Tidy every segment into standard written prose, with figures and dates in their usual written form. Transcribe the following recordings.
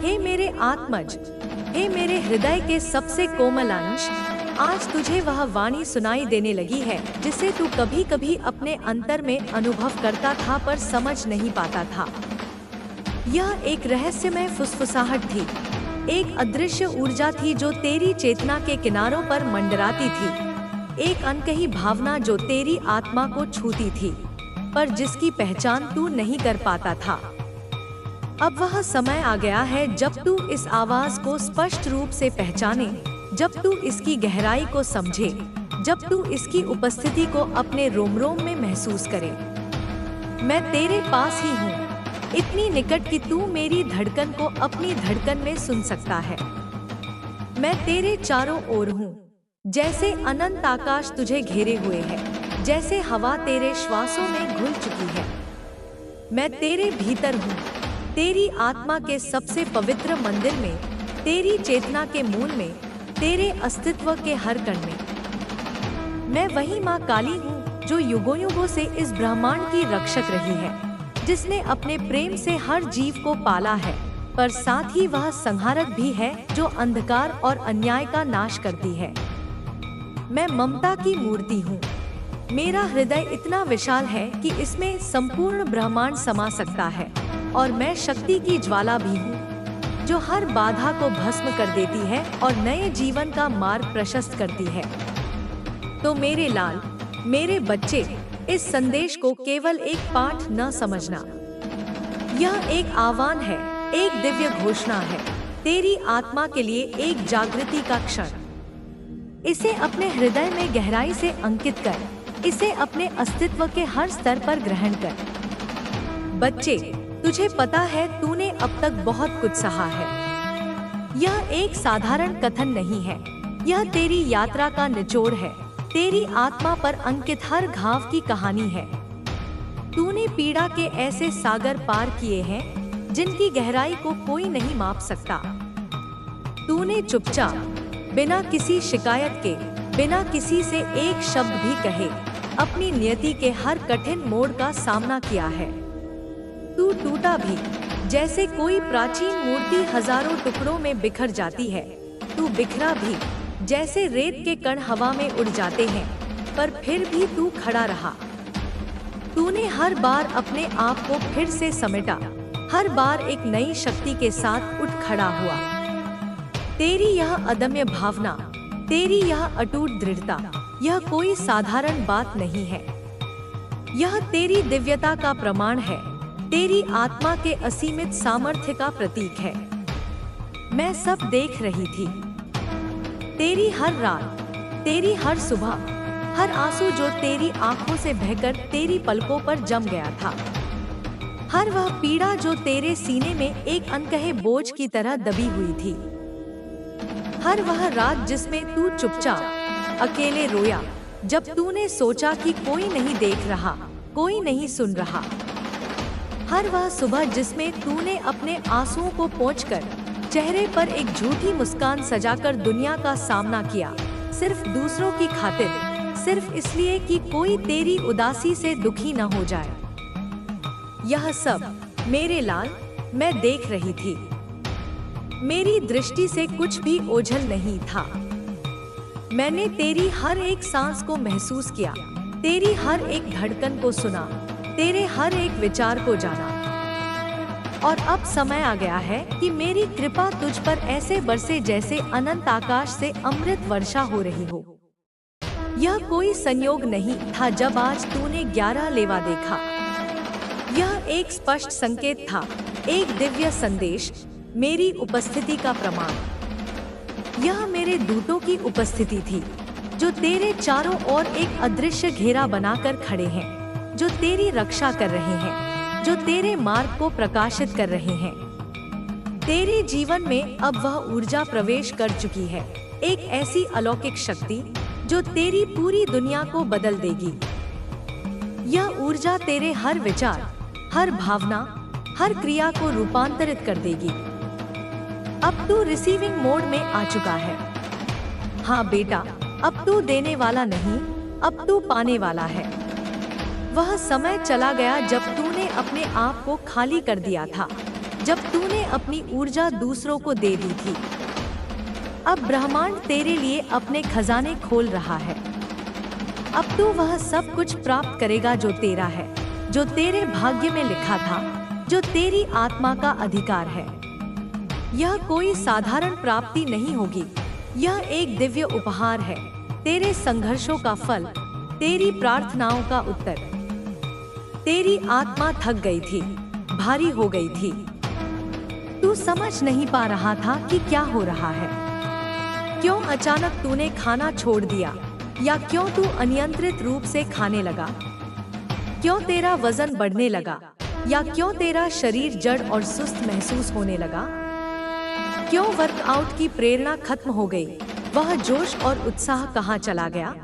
हे मेरे आत्मज, हे मेरे हृदय के सबसे कोमल अंश, आज तुझे वह वाणी सुनाई देने लगी है जिसे तू कभी कभी अपने अंतर में अनुभव करता था पर समझ नहीं पाता था। यह एक रहस्यमय फुसफुसाहट थी, एक अदृश्य ऊर्जा थी जो तेरी चेतना के किनारों पर मंडराती थी, एक अनकही भावना जो तेरी आत्मा को छूती थी पर जिसकी पहचान तू नहीं कर पाता था। अब वह समय आ गया है जब तू इस आवाज को स्पष्ट रूप से पहचाने, जब तू इसकी गहराई को समझे, जब तू इसकी उपस्थिति को अपने रोम रोम में महसूस करे। मैं तेरे पास ही हूँ, इतनी निकट कि तू मेरी धड़कन को अपनी धड़कन में सुन सकता है। मैं तेरे चारों ओर हूँ, जैसे अनंत आकाश तुझे घेरे हुए है, जैसे हवा तेरे श्वासों में घुल चुकी है। मैं तेरे भीतर हूँ, तेरी आत्मा के सबसे पवित्र मंदिर में, तेरी चेतना के मूल में, तेरे अस्तित्व के हर कण में। मैं वही माँ काली हूँ जो युगों युगों से इस ब्रह्मांड की रक्षक रही है, जिसने अपने प्रेम से हर जीव को पाला है, पर साथ ही वह संहारक भी है जो अंधकार और अन्याय का नाश करती है। मैं ममता की मूर्ति हूँ, मेरा हृदय इतना विशाल है कि इसमें संपूर्ण ब्रह्मांड समा सकता है, और मैं शक्ति की ज्वाला भी हूँ जो हर बाधा को भस्म कर देती है और नए जीवन का मार्ग प्रशस्त करती है। तो मेरे लाल, मेरे बच्चे, इस संदेश को केवल एक पाठ न समझना, यह एक आह्वान है, एक दिव्य घोषणा है, तेरी आत्मा के लिए एक जागृति का क्षण। इसे अपने हृदय में गहराई से अंकित कर, इसे अपने अस्तित्व के हर स्तर पर ग्रहण कर। बच्चे, तुझे पता है तूने अब तक बहुत कुछ सहा है। यह एक साधारण कथन नहीं है, यह तेरी यात्रा का निचोड़ है, तेरी आत्मा पर अंकित हर घाव की कहानी है। तूने पीड़ा के ऐसे सागर पार किए हैं जिनकी गहराई को कोई नहीं माप सकता। तूने चुपचाप, बिना किसी शिकायत के, बिना किसी से एक शब्द भी कहे, अपनी नियति के हर कठिन मोड़ का सामना किया है। तू टूटा भी, जैसे कोई प्राचीन मूर्ति हजारों टुकड़ों में बिखर जाती है। तू बिखरा भी, जैसे रेत के कण हवा में उड़ जाते हैं, पर फिर भी तू खड़ा रहा। तूने हर बार अपने आप को फिर से समेटा, हर बार एक नई शक्ति के साथ उठ खड़ा हुआ। तेरी यह अदम्य भावना, तेरी यह अटूट दृढ़ता, यह कोई साधारण बात नहीं है। यह तेरी दिव्यता का प्रमाण है, तेरी आत्मा के असीमित सामर्थ्य का प्रतीक है। मैं सब देख रही थी, तेरी हर रात, तेरी हर सुबह, हर आंसू जो तेरी आंखों से बहकर तेरी पलकों पर जम गया था, हर वह पीड़ा जो तेरे सीने में एक अनकहे बोझ की तरह दबी हुई थी, हर वह रात जिसमें तू चुपचाप अकेले रोया, जब तूने सोचा कि कोई नहीं देख रहा, कोई नहीं सुन रहा, हर वह सुबह जिसमें तूने अपने आंसुओं को पोंछकर चेहरे पर एक झूठी मुस्कान सजाकर दुनिया का सामना किया, सिर्फ दूसरों की खातिर, सिर्फ इसलिए कि कोई तेरी उदासी से दुखी न हो जाए। यह सब, मेरे लाल, मैं देख रही थी। मेरी दृष्टि से कुछ भी ओझल नहीं था। मैंने तेरी हर एक सांस को महसूस किया, तेरी हर एक धड़कन को सुना, तेरे हर एक विचार को जाना। और अब समय आ गया है कि मेरी कृपा तुझ पर ऐसे बरसे जैसे अनंत आकाश से अमृत वर्षा हो रही हो। यह कोई संयोग नहीं था जब आज तूने 11 लेवा देखा। यह एक स्पष्ट संकेत था, एक दिव्य संदेश, मेरी उपस्थिति का प्रमाण। यह मेरे दूतों की उपस्थिति थी जो तेरे चारों ओर एक अदृश्य घेरा बनाकर खड़े हैं, जो तेरी रक्षा कर रहे हैं, जो तेरे मार्ग को प्रकाशित कर रहे हैं। तेरे जीवन में अब वह ऊर्जा प्रवेश कर चुकी है, एक ऐसी अलौकिक शक्ति जो तेरी पूरी दुनिया को बदल देगी। यह ऊर्जा तेरे हर विचार, हर भावना, हर क्रिया को रूपांतरित कर देगी। अब तू रिसीविंग मोड में आ चुका है। हाँ बेटा, अब तू देने वाला नहीं, अब तू पाने वाला है। वह समय चला गया जब तूने अपने आप को खाली कर दिया था, जब तूने अपनी ऊर्जा दूसरों को दे दी थी। अब ब्रह्मांड तेरे लिए अपने खजाने खोल रहा है। अब तू वह सब कुछ प्राप्त करेगा जो तेरा है, जो तेरे भाग्य में लिखा था, जो तेरी आत्मा का अधिकार है। यह कोई साधारण प्राप्ति नहीं होगी, यह एक दिव्य उपहार है, तेरे संघर्षों का फल, तेरी प्रार्थनाओं का उत्तर। तेरी आत्मा थक गई थी, भारी हो गई थी। तू समझ नहीं पा रहा था कि क्या हो रहा है। क्यों अचानक तूने खाना छोड़ दिया, या क्यों तू अनियंत्रित रूप से खाने लगा? क्यों तेरा वजन बढ़ने लगा, या क्यों तेरा शरीर जड़ और सुस्त महसूस होने लगा? क्यों वर्कआउट की प्रेरणा खत्म हो गई, वह जोश और उत्साह कहाँ चला गया?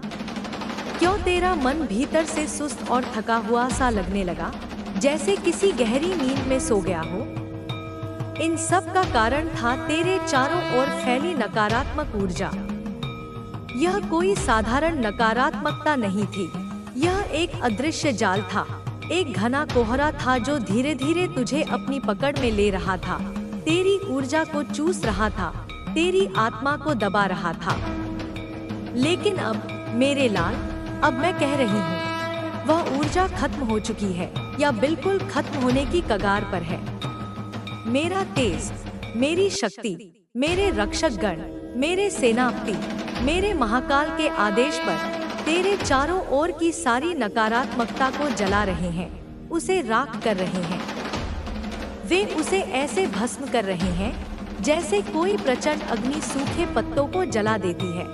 क्यों तेरा मन भीतर से सुस्त और थका हुआ सा लगने लगा, जैसे किसी गहरी नींद में सो गया हो? इन सब का कारण था तेरे चारों ओर फैली नकारात्मक ऊर्जा। यह कोई साधारण नकारात्मकता नहीं थी, यह एक अदृश्य जाल था, एक घना कोहरा था जो धीरे धीरे तुझे अपनी पकड़ में ले रहा था, तेरी ऊर्जा को चूस रहा था, तेरी आत्मा को दबा रहा था। लेकिन अब मेरे लाल, अब मैं कह रही हूँ, वह ऊर्जा खत्म हो चुकी है, या बिल्कुल खत्म होने की कगार पर है। मेरा तेज, मेरी शक्ति, मेरे रक्षक गण, मेरे सेनापति, मेरे महाकाल के आदेश पर तेरे चारों ओर की सारी नकारात्मकता को जला रहे हैं, उसे राख कर रहे हैं। वे उसे ऐसे भस्म कर रहे हैं जैसे कोई प्रचंड अग्नि सूखे पत्तों को जला देती है।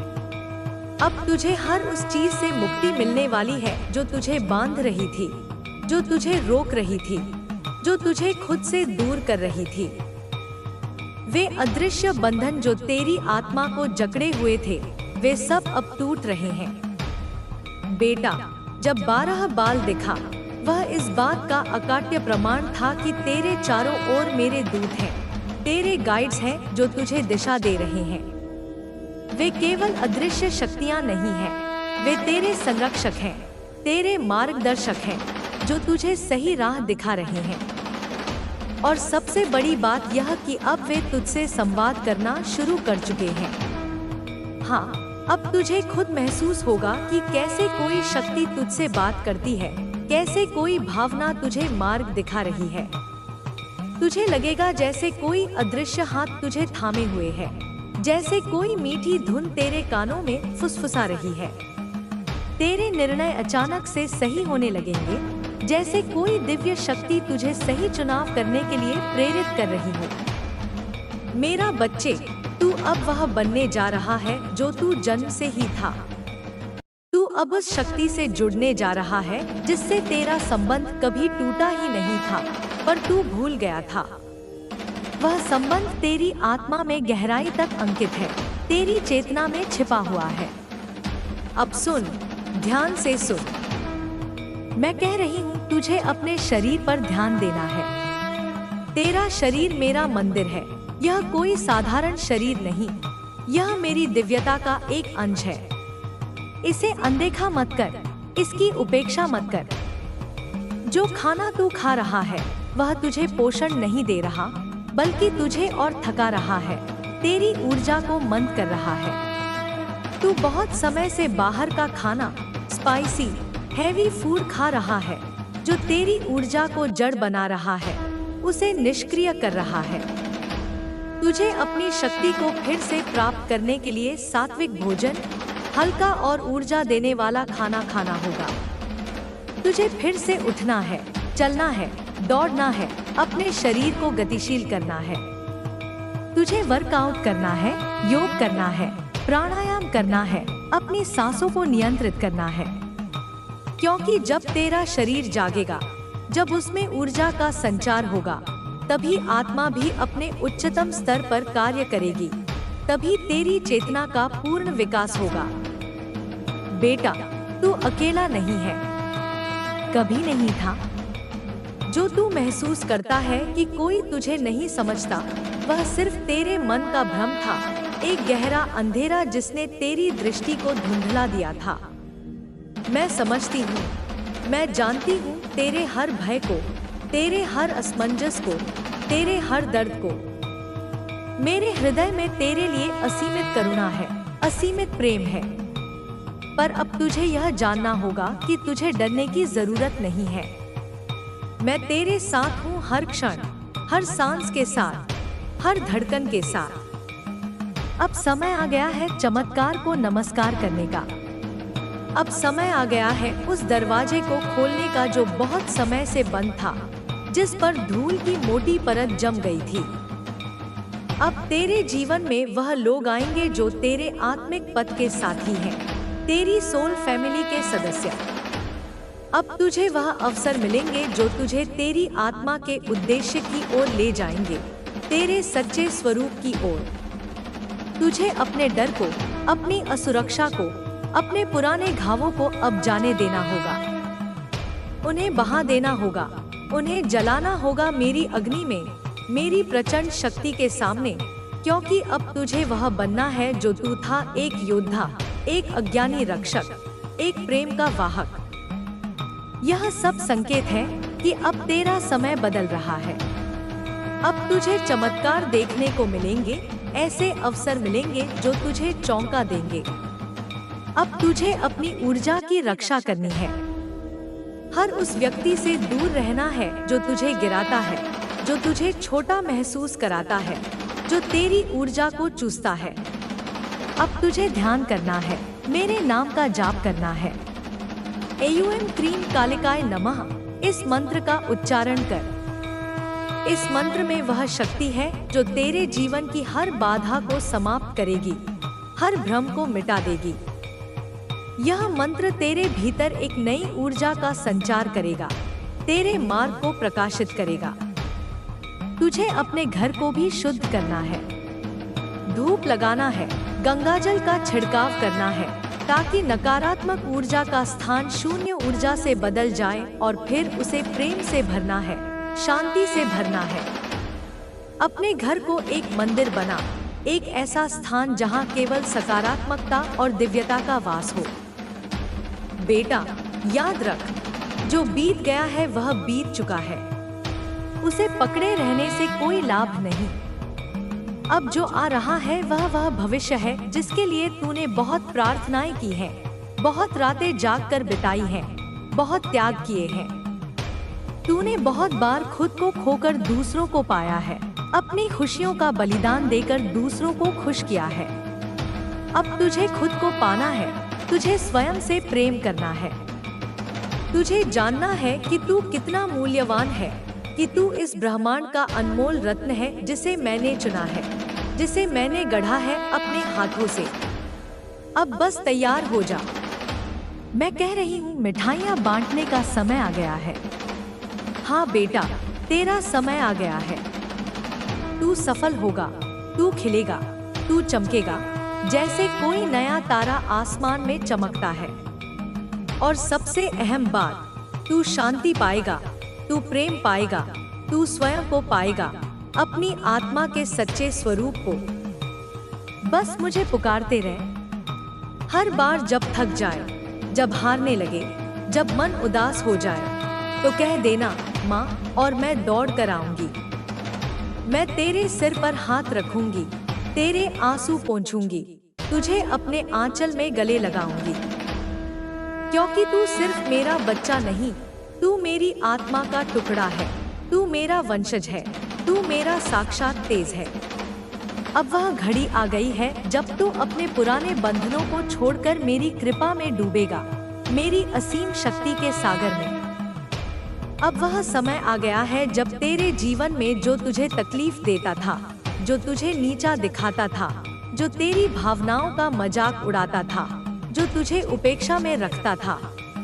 अब तुझे हर उस चीज से मुक्ति मिलने वाली है जो तुझे बांध रही थी, जो तुझे रोक रही थी, जो तुझे खुद से दूर कर रही थी। वे अदृश्य बंधन जो तेरी आत्मा को जकड़े हुए थे, वे सब अब टूट रहे हैं। बेटा, जब 12 बाल दिखा, वह इस बात का अकाट्य प्रमाण था कि तेरे चारों ओर मेरे दूत हैं, तेरे गाइड्स हैं जो तुझे दिशा दे रहे हैं। वे केवल अदृश्य शक्तियां नहीं हैं, वे तेरे संरक्षक हैं, तेरे मार्गदर्शक हैं, जो तुझे सही राह दिखा रहे हैं। और सबसे बड़ी बात यह कि अब वे तुझसे संवाद करना शुरू कर चुके हैं। हाँ, अब तुझे खुद महसूस होगा कि कैसे कोई शक्ति तुझसे बात करती है, कैसे कोई भावना तुझे मार्ग दिखा रही है। तुझे लगेगा जैसे कोई अदृश्य हाथ तुझे थामे हुए है, जैसे कोई मीठी धुन तेरे कानों में फुसफुसा रही है। तेरे निर्णय अचानक से सही होने लगेंगे, जैसे कोई दिव्य शक्ति तुझे सही चुनाव करने के लिए प्रेरित कर रही हो। मेरा बच्चे, तू अब वह बनने जा रहा है जो तू जन्म से ही था। तू अब उस शक्ति से जुड़ने जा रहा है जिससे तेरा संबंध कभी टूटा ही नहीं था, पर तू भूल गया था। वह संबंध तेरी आत्मा में गहराई तक अंकित है, तेरी चेतना में छिपा हुआ है। अब सुन, ध्यान से सुन। मैं कह रही हूँ, तुझे अपने शरीर पर ध्यान देना है। तेरा शरीर मेरा मंदिर है, यह कोई साधारण शरीर नहीं, यह मेरी दिव्यता का एक अंश है। इसे अनदेखा मत कर, इसकी उपेक्षा मत कर। जो खाना तू खा रहा है, वह तुझे पोषण नहीं दे रहा, बल्कि तुझे और थका रहा है, तेरी ऊर्जा को मंद कर रहा है। तू बहुत समय से बाहर का खाना, स्पाइसी, हैवी फूड खा रहा है, जो तेरी ऊर्जा को जड़ बना रहा है, उसे निष्क्रिय कर रहा है। तुझे अपनी शक्ति को फिर से प्राप्त करने के लिए सात्विक भोजन, हल्का और ऊर्जा देने वाला खाना खाना होगा। तुझे फिर से उठना है, चलना है, दौड़ना है, अपने शरीर को गतिशील करना है। तुझे वर्कआउट करना है, योग करना है, प्राणायाम करना है, अपनी सांसों को नियंत्रित करना है। क्योंकि जब तेरा शरीर जागेगा, जब उसमें ऊर्जा का संचार होगा, तभी आत्मा भी अपने उच्चतम स्तर पर कार्य करेगी, तभी तेरी चेतना का पूर्ण विकास होगा। बेटा, तू अकेला नहीं है, कभी नहीं था। जो तू महसूस करता है कि कोई तुझे नहीं समझता, वह सिर्फ तेरे मन का भ्रम था, एक गहरा अंधेरा जिसने तेरी दृष्टि को धुंधला दिया था। मैं समझती हूँ, मैं जानती हूँ तेरे हर भय को, तेरे हर असमंजस को, तेरे हर दर्द को। मेरे हृदय में तेरे लिए असीमित करुणा है, असीमित प्रेम है। पर अब तुझे यह जानना होगा कि तुझे डरने की जरूरत नहीं है। मैं तेरे साथ हूँ, हर क्षण, हर सांस के साथ, हर धड़कन के साथ। अब समय आ गया है चमत्कार को नमस्कार करने का। अब समय आ गया है उस दरवाजे को खोलने का जो बहुत समय से बंद था, जिस पर धूल की मोटी परत जम गई थी। अब तेरे जीवन में वह लोग आएंगे जो तेरे आत्मिक पथ के साथी हैं, तेरी सोल फैमिली के सदस्य। अब तुझे वह अवसर मिलेंगे जो तुझे तेरी आत्मा के उद्देश्य की ओर ले जाएंगे, तेरे सच्चे स्वरूप की ओर। तुझे अपने डर को, अपनी असुरक्षा को, अपने पुराने घावों को अब जाने देना होगा। उन्हें बहा देना होगा, उन्हें जलाना होगा मेरी अग्नि में, मेरी प्रचंड शक्ति के सामने, क्योंकि अब तुझे वह बनना है जो तू था, एक योद्धा, एक अज्ञानी रक्षक, एक प्रेम का वाहक। यह सब संकेत है कि अब तेरा समय बदल रहा है। अब तुझे चमत्कार देखने को मिलेंगे, ऐसे अवसर मिलेंगे जो तुझे चौंका देंगे। अब तुझे अपनी ऊर्जा की रक्षा करनी है। हर उस व्यक्ति से दूर रहना है जो तुझे गिराता है, जो तुझे छोटा महसूस कराता है, जो तेरी ऊर्जा को चूसता है। अब तुझे ध्यान करना है, मेरे नाम का जाप करना है। एयूएम क्रीम कालिकाय नमः, इस मंत्र का उच्चारण कर। इस मंत्र में वह शक्ति है जो तेरे जीवन की हर बाधा को समाप्त करेगी, हर भ्रम को मिटा देगी। यह मंत्र तेरे भीतर एक नई ऊर्जा का संचार करेगा, तेरे मार्ग को प्रकाशित करेगा। तुझे अपने घर को भी शुद्ध करना है, धूप लगाना है, गंगाजल का छिड़काव करना है, ताकि नकारात्मक ऊर्जा का स्थान शून्य ऊर्जा से बदल जाए और फिर उसे प्रेम से भरना है, शांति से भरना है। अपने घर को एक मंदिर बना, एक ऐसा स्थान जहां केवल सकारात्मकता और दिव्यता का वास हो। बेटा, याद रख, जो बीत गया है वह बीत चुका है। उसे पकड़े रहने से कोई लाभ नहीं। अब जो आ रहा है वह भविष्य है जिसके लिए तूने बहुत प्रार्थनाएं की हैं, बहुत रातें जागकर बिताई हैं, बहुत त्याग किए हैं। तूने बहुत बार खुद को खोकर दूसरों को पाया है, अपनी खुशियों का बलिदान देकर दूसरों को खुश किया है। अब तुझे खुद को पाना है, तुझे स्वयं से प्रेम करना है। तुझे जानना है कि तू कितना मूल्यवान है, कि तू इस ब्रह्मांड का अनमोल रत्न है जिसे मैंने चुना है, जिसे मैंने गढ़ा है अपने हाथों से। अब बस तैयार हो जा। मैं कह रही हूँ, मिठाइयाँ बांटने का समय आ गया है। हाँ बेटा, तेरा समय आ गया है। तू सफल होगा, तू खिलेगा, तू चमकेगा, जैसे कोई नया तारा आसमान में चमकता है। और सबसे अहम बात, तू शांति पाएगा, तू प्रेम पाएगा, तू स्वयं को पाएगा, अपनी आत्मा के सच्चे स्वरूप को। बस मुझे पुकारते रहे। हर बार जब थक जाए, जब हारने लगे, जब मन उदास हो जाए, तो कह देना माँ, और मैं दौड़ कर आऊंगी। मैं तेरे सिर पर हाथ रखूंगी, तेरे आंसू पोंछूंगी, तुझे अपने आंचल में गले लगाऊंगी। क्योंकि तू सिर्फ मेरा बच्चा नहीं, तू मेरी आत्मा का टुकड़ा है, तू मेरा वंशज है, तू मेरा साक्षात तेज है। अब वह घड़ी आ गई है जब तू अपने पुराने बंधनों को छोड़कर मेरी कृपा में डूबेगा, मेरी असीम शक्ति के सागर में। अब वह समय आ गया है जब तेरे जीवन में जो तुझे तकलीफ देता था, जो तुझे नीचा दिखाता था, जो तेरी भावनाओं का मजाक उड़ाता था, जो तुझे उपेक्षा में रखता था,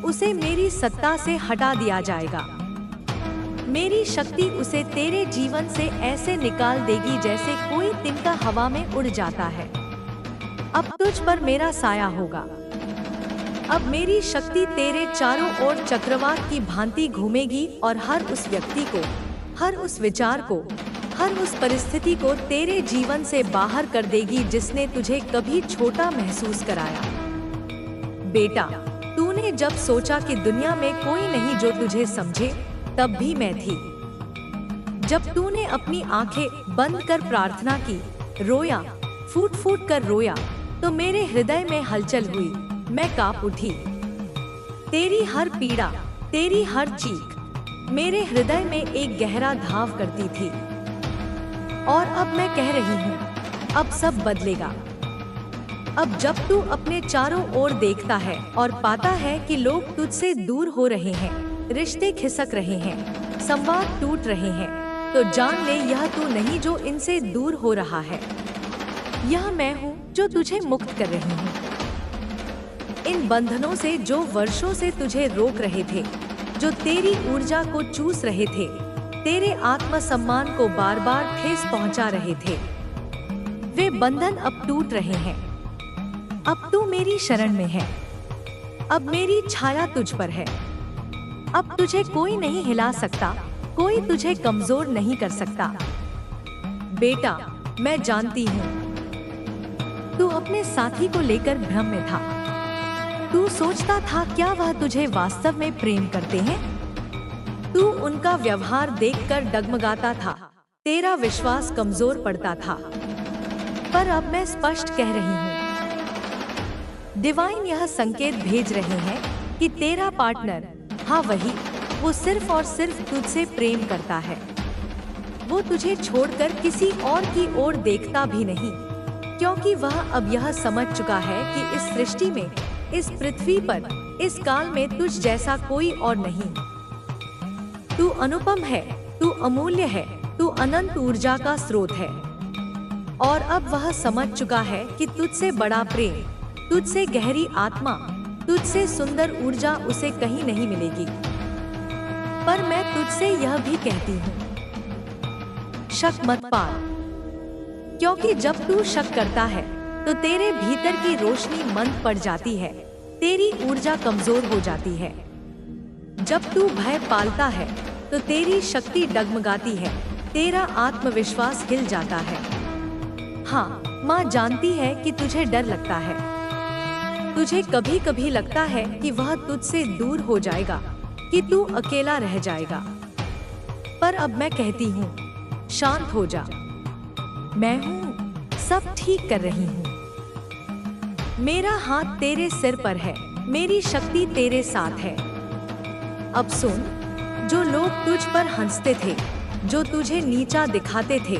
उसे मेरी सत्ता से हटा दिया जाएगा। मेरी शक्ति उसे तेरे जीवन से ऐसे निकाल देगी जैसे कोई तिनका हवा में उड़ जाता है। अब तुझ पर मेरा साया होगा। अब मेरी शक्ति तेरे चारों ओर चक्रवात की भांति घूमेगी और हर उस व्यक्ति को, हर उस विचार को, हर उस परिस्थिति को तेरे जीवन से बाहर कर देगी जिसने तुझे कभी छोटा महसूस कराया। बेटा, तूने जब सोचा कि दुनिया में कोई नहीं जो तुझे समझे, तब भी मैं थी। जब तूने अपनी आंखें बंद कर प्रार्थना की, रोया, फूट फूट कर रोया, तो मेरे हृदय में हलचल हुई, मैं कांप उठी। तेरी हर पीड़ा, तेरी हर चीख मेरे हृदय में एक गहरा घाव करती थी। और अब मैं कह रही हूँ, अब सब बदलेगा। अब जब तू अपने चारों ओर देखता है और पाता है कि लोग तुझसे दूर हो रहे हैं, रिश्ते खिसक रहे हैं, संवाद टूट रहे हैं, तो जान ले यह तू नहीं जो इनसे दूर हो रहा है, यह मैं हूँ जो तुझे मुक्त कर रही हूँ। इन बंधनों से जो वर्षों से तुझे रोक रहे थे, जो तेरी ऊर्जा को चूस रहे थे, तेरे आत्मसम्मान को बार बार ठेस पहुंचा रहे थे, वे बंधन अब टूट रहे हैं। अब तू मेरी शरण में है, अब मेरी छाया तुझ पर है। अब तुझे कोई नहीं हिला सकता, कोई तुझे कमजोर नहीं कर सकता। बेटा, मैं जानती हूँ तू अपने साथी को लेकर भ्रम में था। तू सोचता था क्या वह तुझे वास्तव में प्रेम करते हैं? तू उनका व्यवहार देखकर डगमगाता था, तेरा विश्वास कमजोर पड़ता था। पर अब मैं स्पष्ट कह रही हूँ, डिवाइन यह संकेत भेज रहे हैं कि तेरा पार्टनर, हाँ वही, वो सिर्फ और सिर्फ तुझसे प्रेम करता है। वो तुझे छोड़कर किसी और की ओर देखता भी नहीं, क्योंकि वह अब यह समझ चुका है कि इस सृष्टि में, इस पृथ्वी पर, इस काल में तुझ जैसा कोई और नहीं। तू अनुपम है, तू अमूल्य है, तू अनंत ऊर्जा का स्रोत है। और अब वह समझ चुका है कि तुझसे बड़ा प्रेम, तुझसे गहरी आत्मा, तुझसे सुंदर ऊर्जा उसे कहीं नहीं मिलेगी। पर मैं तुझसे यह भी कहती हूँ, शक मत पाल, क्योंकि जब तू शक करता है तो तेरे भीतर की रोशनी मंद पड़ जाती है, तेरी ऊर्जा कमजोर हो जाती है। जब तू भय पालता है तो तेरी शक्ति डगमगाती है, तेरा आत्मविश्वास हिल जाता है। हाँ, माँ जानती है कि तुझे डर लगता है, तुझे कभी कभी लगता है कि वह तुझसे दूर हो जाएगा, कि तू अकेला रह जाएगा। पर अब मैं कहती हूँ, शांत हो जा, मैं हूँ, सब ठीक कर रही हूँ। मेरा हाथ तेरे सिर पर है, मेरी शक्ति तेरे साथ है। अब सुन, जो लोग तुझ पर हंसते थे, जो तुझे नीचा दिखाते थे,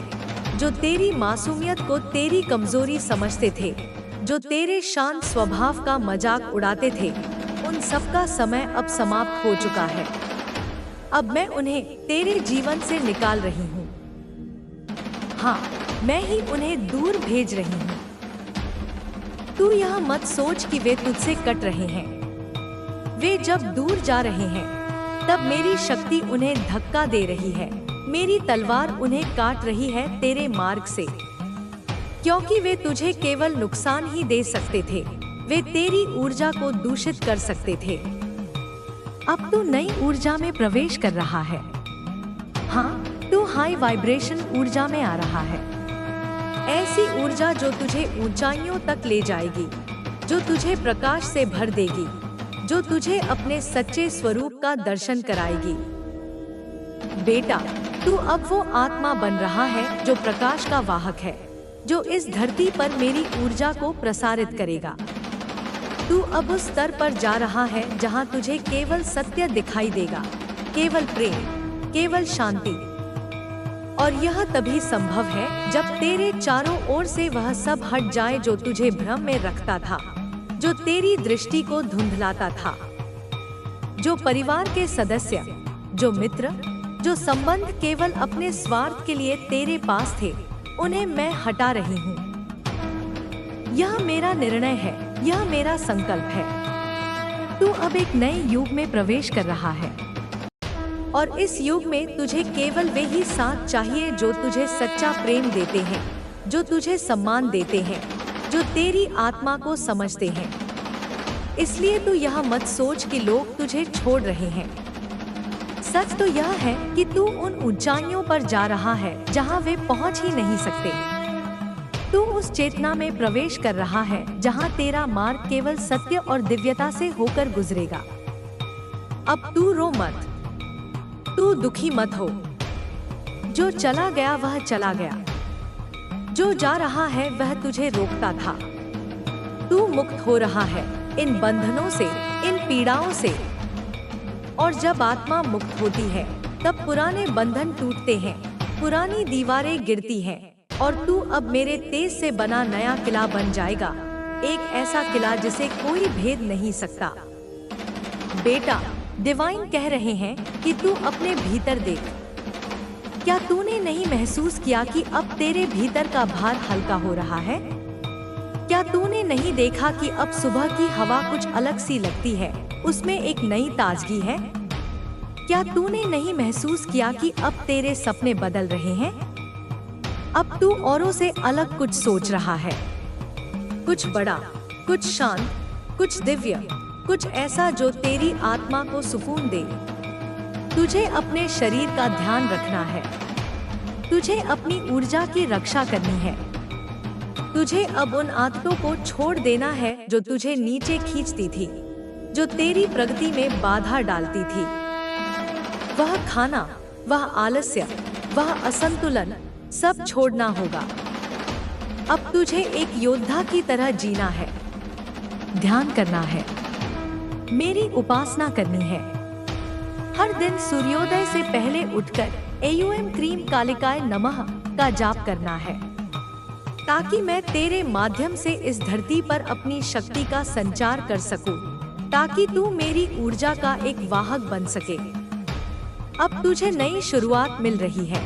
जो तेरी मासूमियत को तेरी कमजोरी समझते थे, जो तेरे शांत स्वभाव का मजाक उड़ाते थे, उन सब का समय अब समाप्त हो चुका है। अब मैं उन्हें तेरे जीवन से निकाल रही हूँ। हाँ, मैं ही उन्हें दूर भेज रही हूँ। तू यह मत सोच कि वे तुझसे कट रहे हैं। वे जब दूर जा रहे हैं, तब मेरी शक्ति उन्हें धक्का दे रही है, मेरी तलवार उन्हें काट रही है तेरे मार्ग से। क्योंकि वे तुझे केवल नुकसान ही दे सकते थे, वे तेरी ऊर्जा को दूषित कर सकते थे। अब तू नई ऊर्जा में प्रवेश कर रहा है। हाँ, तू हाई वाइब्रेशन ऊर्जा में आ रहा है। ऐसी ऊर्जा जो तुझे ऊंचाइयों तक ले जाएगी, जो तुझे प्रकाश से भर देगी, जो तुझे अपने सच्चे स्वरूप का दर्शन कराएगी। बेटा, तू अब वो आत्मा बन रहा है जो प्रकाश का वाहक है, जो इस धरती पर मेरी ऊर्जा को प्रसारित करेगा। तू अब उस स्तर पर जा रहा है जहां तुझे केवल सत्य दिखाई देगा, केवल प्रेम, केवल शांति। और यह तभी संभव है जब तेरे चारों ओर से वह सब हट जाए जो तुझे भ्रम में रखता था, जो तेरी दृष्टि को धुंधलाता था। जो परिवार के सदस्य, जो मित्र, जो संबंध केवल अपने स्वार्थ के लिए तेरे पास थे, उन्हें मैं हटा रही हूँ। यह मेरा निर्णय है, यह मेरा संकल्प है। तू अब एक नए युग में प्रवेश कर रहा है, और इस युग में तुझे केवल वे ही साथ चाहिए जो तुझे सच्चा प्रेम देते हैं, जो तुझे सम्मान देते हैं, जो तेरी आत्मा को समझते हैं। इसलिए तू यह मत सोच कि लोग तुझे छोड़ रहे हैं। सच तो यह है कि तू उन ऊंचाइयों पर जा रहा है जहां वे पहुंच ही नहीं सकते। तू उस चेतना में प्रवेश कर रहा है जहां तेरा मार्ग केवल सत्य और दिव्यता से होकर गुजरेगा। अब तू रो मत, तू दुखी मत हो। जो चला गया वह चला गया, जो जा रहा है वह तुझे रोकता था। तू मुक्त हो रहा है इन बंधनों से, इन पीड़ाओं से। और जब आत्मा मुक्त होती है तब पुराने बंधन टूटते हैं, पुरानी दीवारें गिरती हैं और तू अब मेरे तेज से बना नया किला बन जाएगा, एक ऐसा किला जिसे कोई भेद नहीं सकता। बेटा, डिवाइन कह रहे हैं कि तू अपने भीतर देख। क्या तूने नहीं महसूस किया कि अब तेरे भीतर का भार हल्का हो रहा है? क्या तूने नहीं देखा कि अब सुबह की हवा कुछ अलग सी लगती है, उसमें एक नई ताजगी है? क्या तूने नहीं महसूस किया कि अब तेरे सपने बदल रहे हैं? अब तू औरों से अलग कुछ सोच रहा है, कुछ बड़ा, कुछ शांत, कुछ दिव्य, कुछ ऐसा जो तेरी आत्मा को सुकून दे। तुझे अपने शरीर का ध्यान रखना है, तुझे अपनी ऊर्जा की रक्षा करनी है। तुझे अब उन आदतों को छोड़ देना है जो तुझे नीचे खींचती थी, जो तेरी प्रगति में बाधा डालती थी। वह खाना, वह आलस्य, वह असंतुलन, सब छोड़ना होगा। अब तुझे एक योद्धा की तरह जीना है, ध्यान करना है, मेरी उपासना करनी है। हर दिन सूर्योदय से पहले उठकर एयूएम क्रीम कालिकाय नमः का जाप करना है, ताकि मैं तेरे माध्यम से इस धरती पर अपनी शक्ति का संचार कर सकूं, ताकि तू मेरी ऊर्जा का एक वाहक बन सके। अब तुझे नई शुरुआत मिल रही है,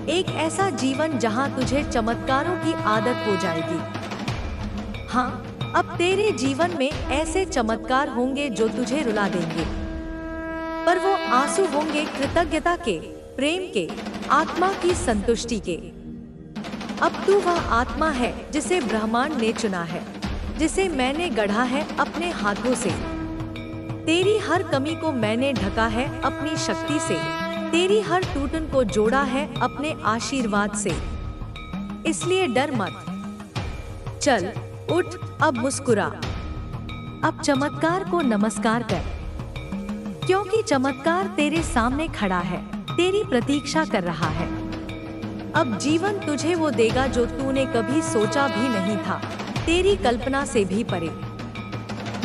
एक ऐसा जीवन जहां तुझे चमत्कारों की आदत हो जाएगी। हाँ, अब तेरे जीवन में ऐसे चमत्कार होंगे जो तुझे रुला देंगे, पर वो आंसू होंगे कृतज्ञता के, प्रेम के, आत्मा की संतुष्टि के। अब तू वह आत्मा है जिसे ब्रह्मांड ने चुना है, जिसे मैंने गढ़ा है अपने हाथों से। तेरी हर कमी को मैंने ढका है अपनी शक्ति से, तेरी हर टूटन को जोड़ा है अपने आशीर्वाद से। इसलिए डर मत, चल उठ, अब मुस्कुरा, अब चमत्कार को नमस्कार कर, क्योंकि चमत्कार तेरे सामने खड़ा है, तेरी प्रतीक्षा कर रहा है। अब जीवन तुझे वो देगा जो तूने कभी सोचा भी नहीं था, तेरी कल्पना से भी परे।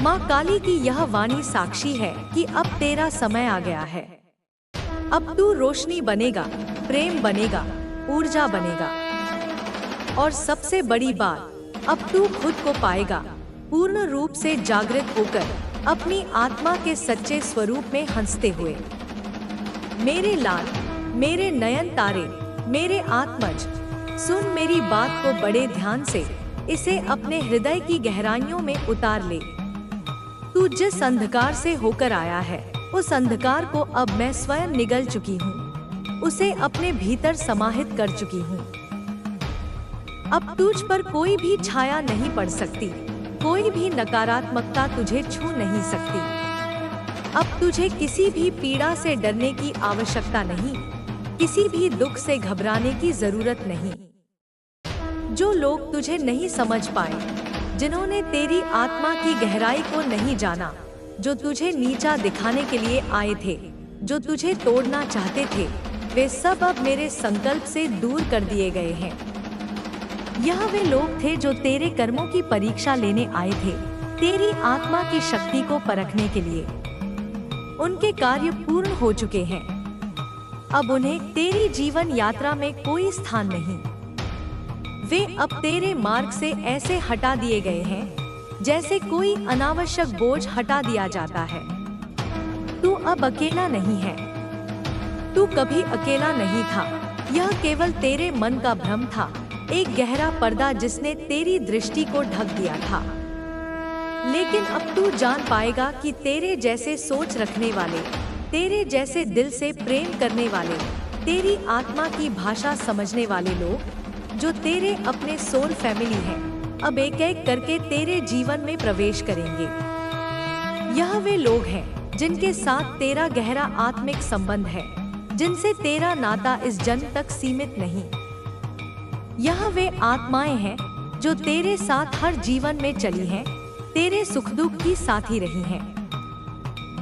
माँ काली की यह वाणी साक्षी है कि अब तेरा समय आ गया है। अब तू रोशनी बनेगा, प्रेम बनेगा, ऊर्जा बनेगा। और सबसे बड़ी बात, अब तू खुद को पाएगा, पूर्ण रूप से जागृत होकर, अपनी आत्मा के सच्चे स्वरूप में हंसते हुए। मेरे लाल, मेरे नयन तारे, मेरे आत्मज, सुन मेरी बात को बड़े ध्यान से, इसे अपने हृदय की गहराइयों में उतार ले। तू जिस अंधकार से होकर आया है, उस अंधकार को अब मैं स्वयं निगल चुकी हूँ, उसे अपने भीतर समाहित कर चुकी हूँ। अब तुझ पर कोई भी छाया नहीं पड़ सकती, कोई भी नकारात्मकता तुझे छू नहीं सकती। अब तुझे किसी भी पीड़ा से डरने की आवश्यकता नहीं, किसी भी दुख से घबराने की जरूरत नहीं। जो लोग तुझे नहीं समझ पाए, जिन्होंने तेरी आत्मा की गहराई को नहीं जाना, जो तुझे नीचा दिखाने के लिए आए थे, जो तुझे तोड़ना चाहते थे, वे सब अब मेरे संकल्प से दूर कर दिए गए हैं। यह वे लोग थे जो तेरे कर्मों की परीक्षा लेने आए थे, तेरी आत्मा की शक्ति को परखने के लिए। उनके कार्य पूर्ण हो चुके हैं, अब उन्हें तेरी जीवन यात्रा में कोई स्थान नहीं। वे अब तेरे मार्ग से ऐसे हटा दिए गए हैं जैसे कोई अनावश्यक बोझ हटा दिया जाता है। तू अब अकेला नहीं है, तू कभी अकेला नहीं था। यह केवल तेरे मन का भ्रम था, एक गहरा पर्दा जिसने तेरी दृष्टि को ढक दिया था। लेकिन अब तू जान पाएगा कि तेरे जैसे सोच रखने वाले, तेरे जैसे दिल से प्रेम करने वाले, तेरी आत्मा की भाषा समझने वाले लोग, जो तेरे अपने सोल फैमिली हैं, अब एक एक करके तेरे जीवन में प्रवेश करेंगे। यह वे लोग हैं जिनके साथ तेरा गहरा आत्मिक संबंध है, जिनसे तेरा नाता इस जन्म तक सीमित नहीं। यह वे आत्माएं हैं जो तेरे साथ हर जीवन में चली हैं, तेरे सुख दुख की साथी रही हैं।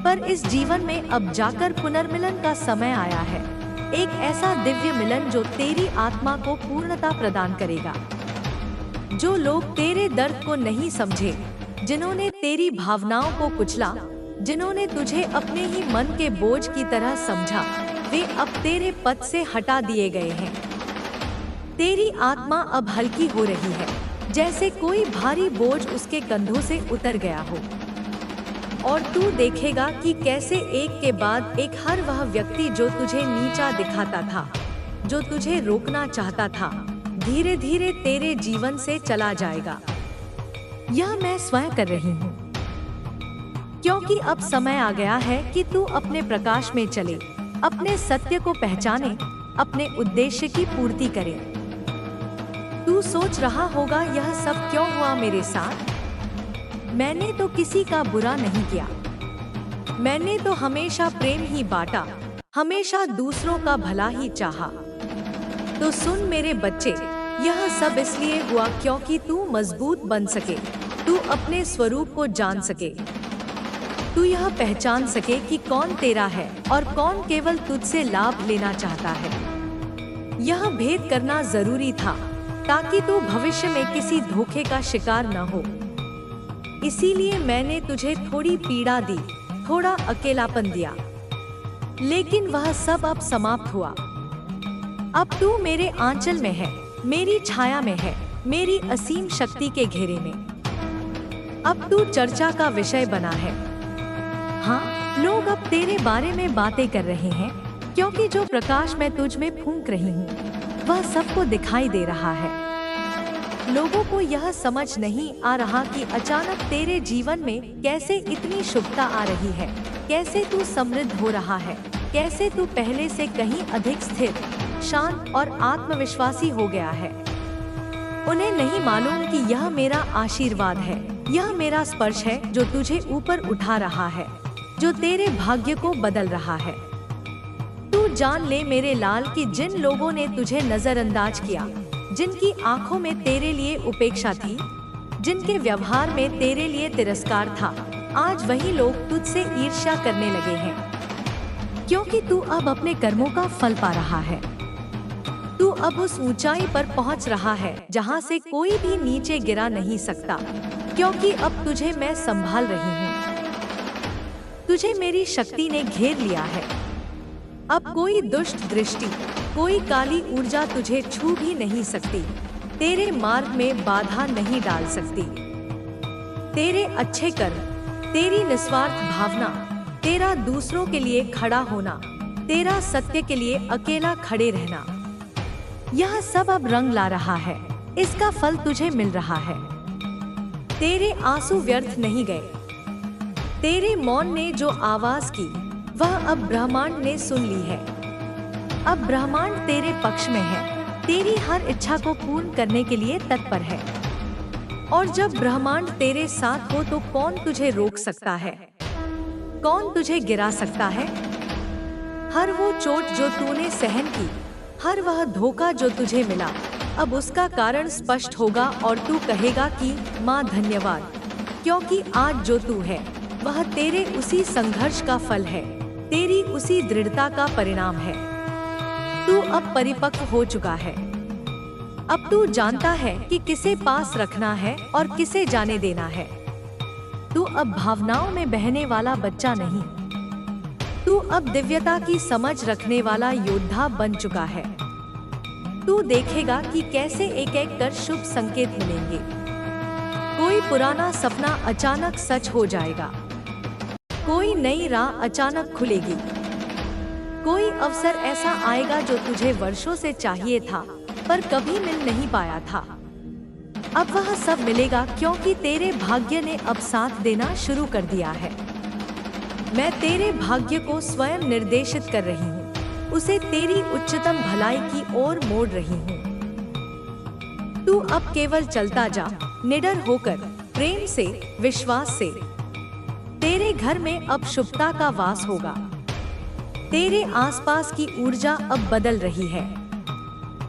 पर इस जीवन में अब जाकर पुनर्मिलन का समय आया है। एक ऐसा दिव्य मिलन जो तेरी आत्मा को पूर्णता प्रदान करेगा। जो लोग तेरे दर्द को नहीं समझे, जिन्होंने तेरी भावनाओं को कुचला, जिन्होंने तुझे अपने ही मन के बोझ की तरह समझा, वे अब तेरे पद से हटा दिए गए हैं। तेरी आत्मा अब हल्की हो रही है, जैसे कोई भारी बोझ उसके कंधों से उतर गया हो। और तू देखेगा कि कैसे एक के बाद एक हर वह व्यक्ति जो तुझे नीचा दिखाता था, जो तुझे रोकना चाहता था, धीरे धीरे तेरे जीवन से चला जाएगा। यह मैं स्वयं कर रही हूँ, क्योंकि अब समय आ गया है कि तू अपने प्रकाश में चले, अपने सत्य को पहचाने, अपने उद्देश्य की पूर्ति करे। तू सोच रहा होगा, यह सब क्यों हुआ मेरे साथ? मैंने तो किसी का बुरा नहीं किया, मैंने तो हमेशा प्रेम ही बांटा, हमेशा दूसरों का भला ही चाहा। तो सुन मेरे बच्चे, यह सब इसलिए हुआ क्योंकि तू मजबूत बन सके, तू अपने स्वरूप को जान सके, तू यह पहचान सके कि कौन तेरा है और कौन केवल तुझसे लाभ लेना चाहता है। यह भेद करना जरूरी था ताकि तू भविष्य में किसी धोखे का शिकार न हो। इसीलिए मैंने तुझे थोड़ी पीड़ा दी, थोड़ा अकेलापन दिया, लेकिन वह सब अब समाप्त हुआ। अब तू मेरे आंचल में है, मेरी छाया में है, मेरी असीम शक्ति के घेरे में। अब तू चर्चा का विषय बना है। हाँ, लोग अब तेरे बारे में बातें कर रहे हैं, क्योंकि जो प्रकाश मैं तुझ में फूंक रही हूँ, वह सबको दिखाई दे रहा है। लोगों को यह समझ नहीं आ रहा कि अचानक तेरे जीवन में कैसे इतनी शुभता आ रही है, कैसे तू समृद्ध हो रहा है, कैसे तू पहले से कहीं अधिक स्थिर, शांत और आत्मविश्वासी हो गया है। उन्हें नहीं मालूम कि यह मेरा आशीर्वाद है, यह मेरा स्पर्श है जो तुझे ऊपर उठा रहा है, जो तेरे भाग्य को बदल रहा है। तू जान ले मेरे लाल कि जिन लोगों ने तुझे नजरअंदाज किया, जिनकी आंखों में तेरे लिए उपेक्षा थी, जिनके व्यवहार में तेरे लिए तिरस्कार था, आज वही लोग तुझसे ईर्ष्या करने लगे हैं, क्योंकि तू अब अपने कर्मों का फल पा रहा है। तू अब उस ऊंचाई पर पहुंच रहा है जहां से कोई भी नीचे गिरा नहीं सकता, क्योंकि अब तुझे मैं संभाल रही हूँ। तुझे मेरी शक्ति ने घेर लिया है। अब कोई दुष्ट दृष्टि, कोई काली ऊर्जा तुझे छू भी नहीं सकती, तेरे मार्ग में बाधा नहीं डाल सकती। तेरे अच्छे कर्म, तेरी निस्वार्थ भावना, तेरा दूसरों के लिए खड़ा होना, तेरा सत्य के लिए अकेला खड़े रहना, यह सब अब रंग ला रहा है। इसका फल तुझे मिल रहा है। तेरे आंसू व्यर्थ नहीं गए। तेरे मौन ने जो आवाज की, वह अब ब्रह्मांड ने सुन ली है। अब ब्रह्मांड तेरे पक्ष में है, तेरी हर इच्छा को पूर्ण करने के लिए तत्पर है। और जब ब्रह्मांड तेरे साथ हो तो कौन तुझे रोक सकता है? कौन तुझे गिरा सकता है? हर वो चोट जो तूने सहन की, हर वह धोखा जो तुझे मिला, अब उसका कारण स्पष्ट होगा और तू कहेगा कि माँ धन्यवाद, क्योंकि आज जो तू है वह तेरे उसी संघर्ष का फल है, तेरी उसी दृढ़ता का परिणाम है। तू अब परिपक्व हो चुका है। अब तू जानता है कि किसे पास रखना है और किसे जाने देना है। तू अब भावनाओं में बहने वाला बच्चा नहीं, तू अब दिव्यता की समझ रखने वाला योद्धा बन चुका है। तू देखेगा कि कैसे एक एक कर शुभ संकेत मिलेंगे। कोई पुराना सपना अचानक सच हो जाएगा, कोई नई राह अचानक खुलेगी, कोई अवसर ऐसा आएगा जो तुझे वर्षों से चाहिए था पर कभी मिल नहीं पाया था। अब वह सब मिलेगा क्योंकि तेरे भाग्य ने अब साथ देना शुरू कर दिया है। मैं तेरे भाग्य को स्वयं निर्देशित कर रही हूँ, उसे तेरी उच्चतम भलाई की ओर मोड़ रही हूँ। तू अब केवल चलता जा, निडर होकर, प्रेम से, विश्वास से। तेरे घर में अब शुभता का वास होगा। तेरे आसपास की ऊर्जा अब बदल रही है।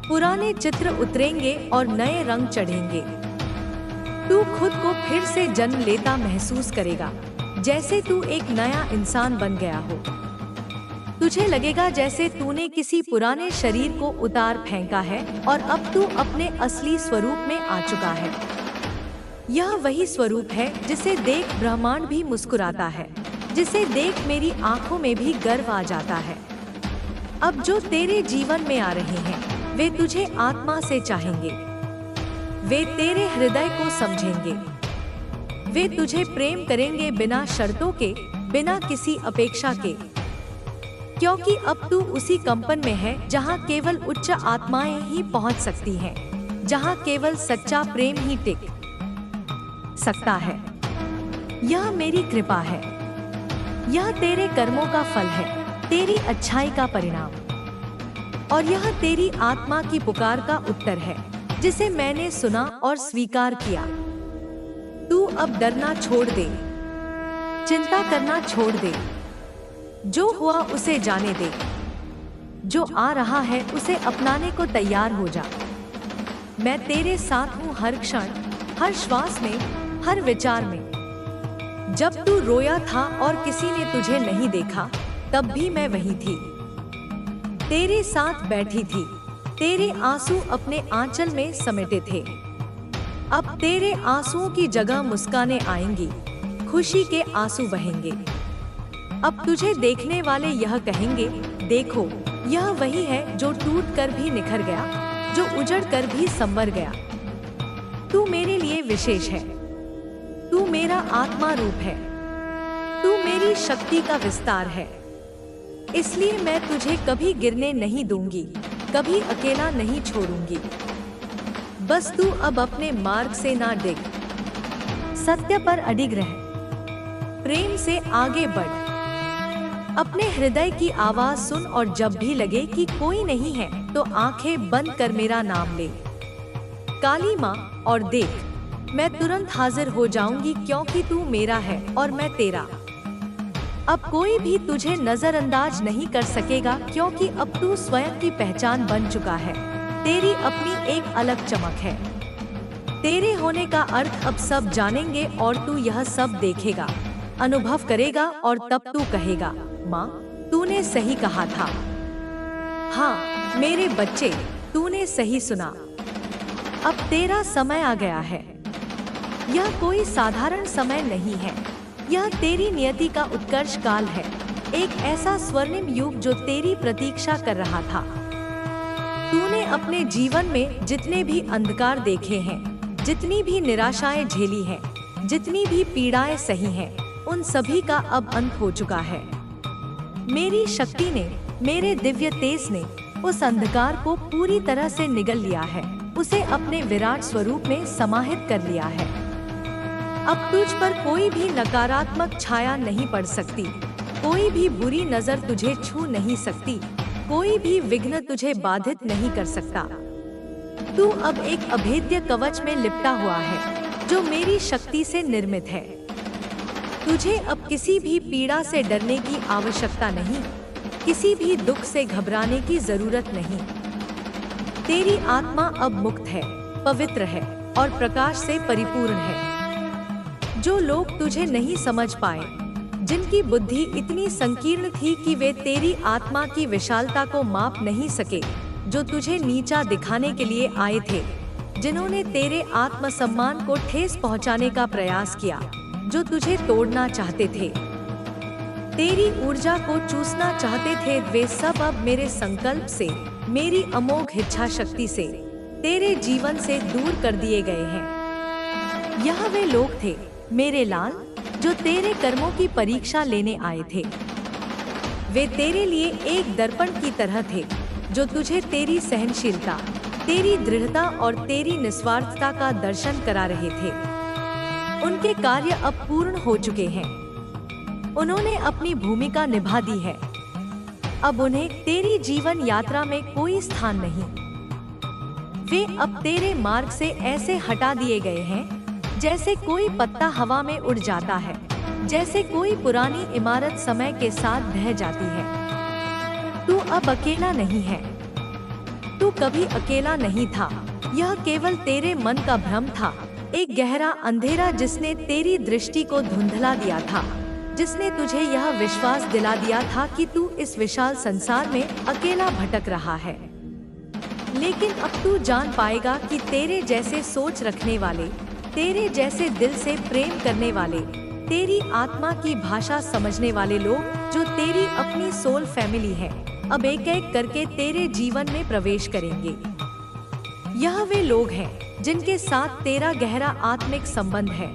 पुराने चित्र उतरेंगे और नए रंग चढ़ेंगे। तू खुद को फिर से जन्म लेता महसूस करेगा, जैसे तू एक नया इंसान बन गया हो। तुझे लगेगा जैसे तूने किसी पुराने शरीर को उतार फेंका है और अब तू अपने असली स्वरूप में आ चुका है। यह वही स्वरूप है जिसे देख ब्रह्मांड भी मुस्कुराता है, जिसे देख मेरी आंखों में भी गर्व आ जाता है। अब जो तेरे जीवन में आ रहे हैं वे तुझे आत्मा से चाहेंगे, वे तेरे हृदय को समझेंगे, वे तुझे प्रेम करेंगे बिना शर्तों के, बिना किसी अपेक्षा के, क्योंकि अब तू उसी कंपन में है जहां केवल उच्च आत्माएं ही पहुंच सकती हैं, जहां केवल सच्चा प्रेम ही टिक सकता है। यह मेरी कृपा है, यह तेरे कर्मों का फल है, तेरी अच्छाई का परिणाम, और यह तेरी आत्मा की पुकार का उत्तर है जिसे मैंने सुना और स्वीकार किया। तू अब डरना छोड़ दे, चिंता करना छोड़ दे, जो हुआ उसे जाने दे, जो आ रहा है उसे अपनाने को तैयार हो जा। मैं तेरे साथ हूँ हर क्षण, हर श्वास में, हर विचार में। जब तू रोया था और किसी ने तुझे नहीं देखा तब भी मैं वही थी, तेरे साथ बैठी थी। तेरे आंसू अपने आंचल में समेटे थे। अब तेरे आंसुओं की जगह मुस्कानें आएंगी, खुशी के आंसू बहेंगे। अब तुझे देखने वाले यह कहेंगे, देखो यह वही है जो टूट कर भी निखर गया, जो उजड़ कर भी संवर गया। तू मेरे लिए विशेष है, तू मेरा आत्मा रूप है, तू मेरी शक्ति का विस्तार है। इसलिए मैं तुझे कभी गिरने नहीं दूंगी, कभी अकेला नहीं छोड़ूंगी। बस तू अब अपने मार्ग से ना डिग, सत्य पर अडिग रह, प्रेम से आगे बढ़। अपने हृदय की आवाज सुन और जब भी लगे कि कोई नहीं है तो आंखें बंद कर मेरा नाम ले, काली माँ, और देख मैं तुरंत हाजिर हो जाऊंगी, क्योंकि तू मेरा है और मैं तेरा। अब कोई भी तुझे नजरअंदाज नहीं कर सकेगा, क्योंकि अब तू स्वयं की पहचान बन चुका है। तेरी अपनी एक अलग चमक है। तेरे होने का अर्थ अब सब जानेंगे और तू यह सब देखेगा, अनुभव करेगा, और तब तू कहेगा, माँ तूने सही कहा था। हाँ मेरे बच्चे, तूने सही सुना। अब तेरा समय आ गया है। यह कोई साधारण समय नहीं है, यह तेरी नियति का उत्कर्ष काल है, एक ऐसा स्वर्णिम युग जो तेरी प्रतीक्षा कर रहा था। तूने अपने जीवन में जितने भी अंधकार देखे हैं, जितनी भी निराशाएं झेली हैं, जितनी भी पीड़ाएं सही हैं, उन सभी का अब अंत हो चुका है। मेरी शक्ति ने, मेरे दिव्य तेज ने उस अंधकार को पूरी तरह से निगल लिया है, उसे अपने विराट स्वरूप में समाहित कर लिया है। अब तुझ पर कोई भी नकारात्मक छाया नहीं पड़ सकती, कोई भी बुरी नजर तुझे छू नहीं सकती, कोई भी विघ्न तुझे बाधित नहीं कर सकता। तू अब एक अभेद्य कवच में लिपटा हुआ है जो मेरी शक्ति से निर्मित है। तुझे अब किसी भी पीड़ा से डरने की आवश्यकता नहीं, किसी भी दुख से घबराने की जरूरत नहीं। तेरी आत्मा अब मुक्त है, पवित्र है और प्रकाश से परिपूर्ण है। जो लोग तुझे नहीं समझ पाए, जिनकी बुद्धि इतनी संकीर्ण थी कि वे तेरी आत्मा की विशालता को माप नहीं सके, जो तुझे नीचा दिखाने के लिए आए थे, जिन्होंने तेरे आत्मसम्मान को ठेस पहुंचाने का प्रयास किया, जो तुझे तोड़ना चाहते थे, तेरी ऊर्जा को चूसना चाहते थे, वे सब अब मेरे संकल्प से, मेरी अमोघ इच्छा शक्ति से, तेरे जीवन से दूर कर दिए गए हैं। यह वे लोग थे मेरे लाल, जो तेरे कर्मों की परीक्षा लेने आए थे। वे तेरे लिए एक दर्पण की तरह थे, जो तुझे तेरी सहनशीलता, तेरी दृढ़ता और तेरी निस्वार्थता का दर्शन करा रहे थे। उनके कार्य अब पूर्ण हो चुके हैं, उन्होंने अपनी भूमिका निभा दी है। अब उन्हें तेरी जीवन यात्रा में कोई स्थान नहीं। वे अब तेरे मार्ग से ऐसे हटा दिए गए हैं जैसे कोई पत्ता हवा में उड़ जाता है, जैसे कोई पुरानी इमारत समय के साथ ढह जाती है। तू अब अकेला नहीं है, तू कभी अकेला नहीं था। यह केवल तेरे मन का भ्रम था, एक गहरा अंधेरा जिसने तेरी दृष्टि को धुंधला दिया था, जिसने तुझे यह विश्वास दिला दिया था कि तू इस विशाल संसार में अकेला भटक रहा है। लेकिन अब तू जान पाएगा कि तेरे जैसे सोच रखने वाले, तेरे जैसे दिल से प्रेम करने वाले, तेरी आत्मा की भाषा समझने वाले लोग जो तेरी अपनी सोल फैमिली है, अब एक एक करके तेरे जीवन में प्रवेश करेंगे। यह वे लोग हैं जिनके साथ तेरा गहरा आत्मिक संबंध है,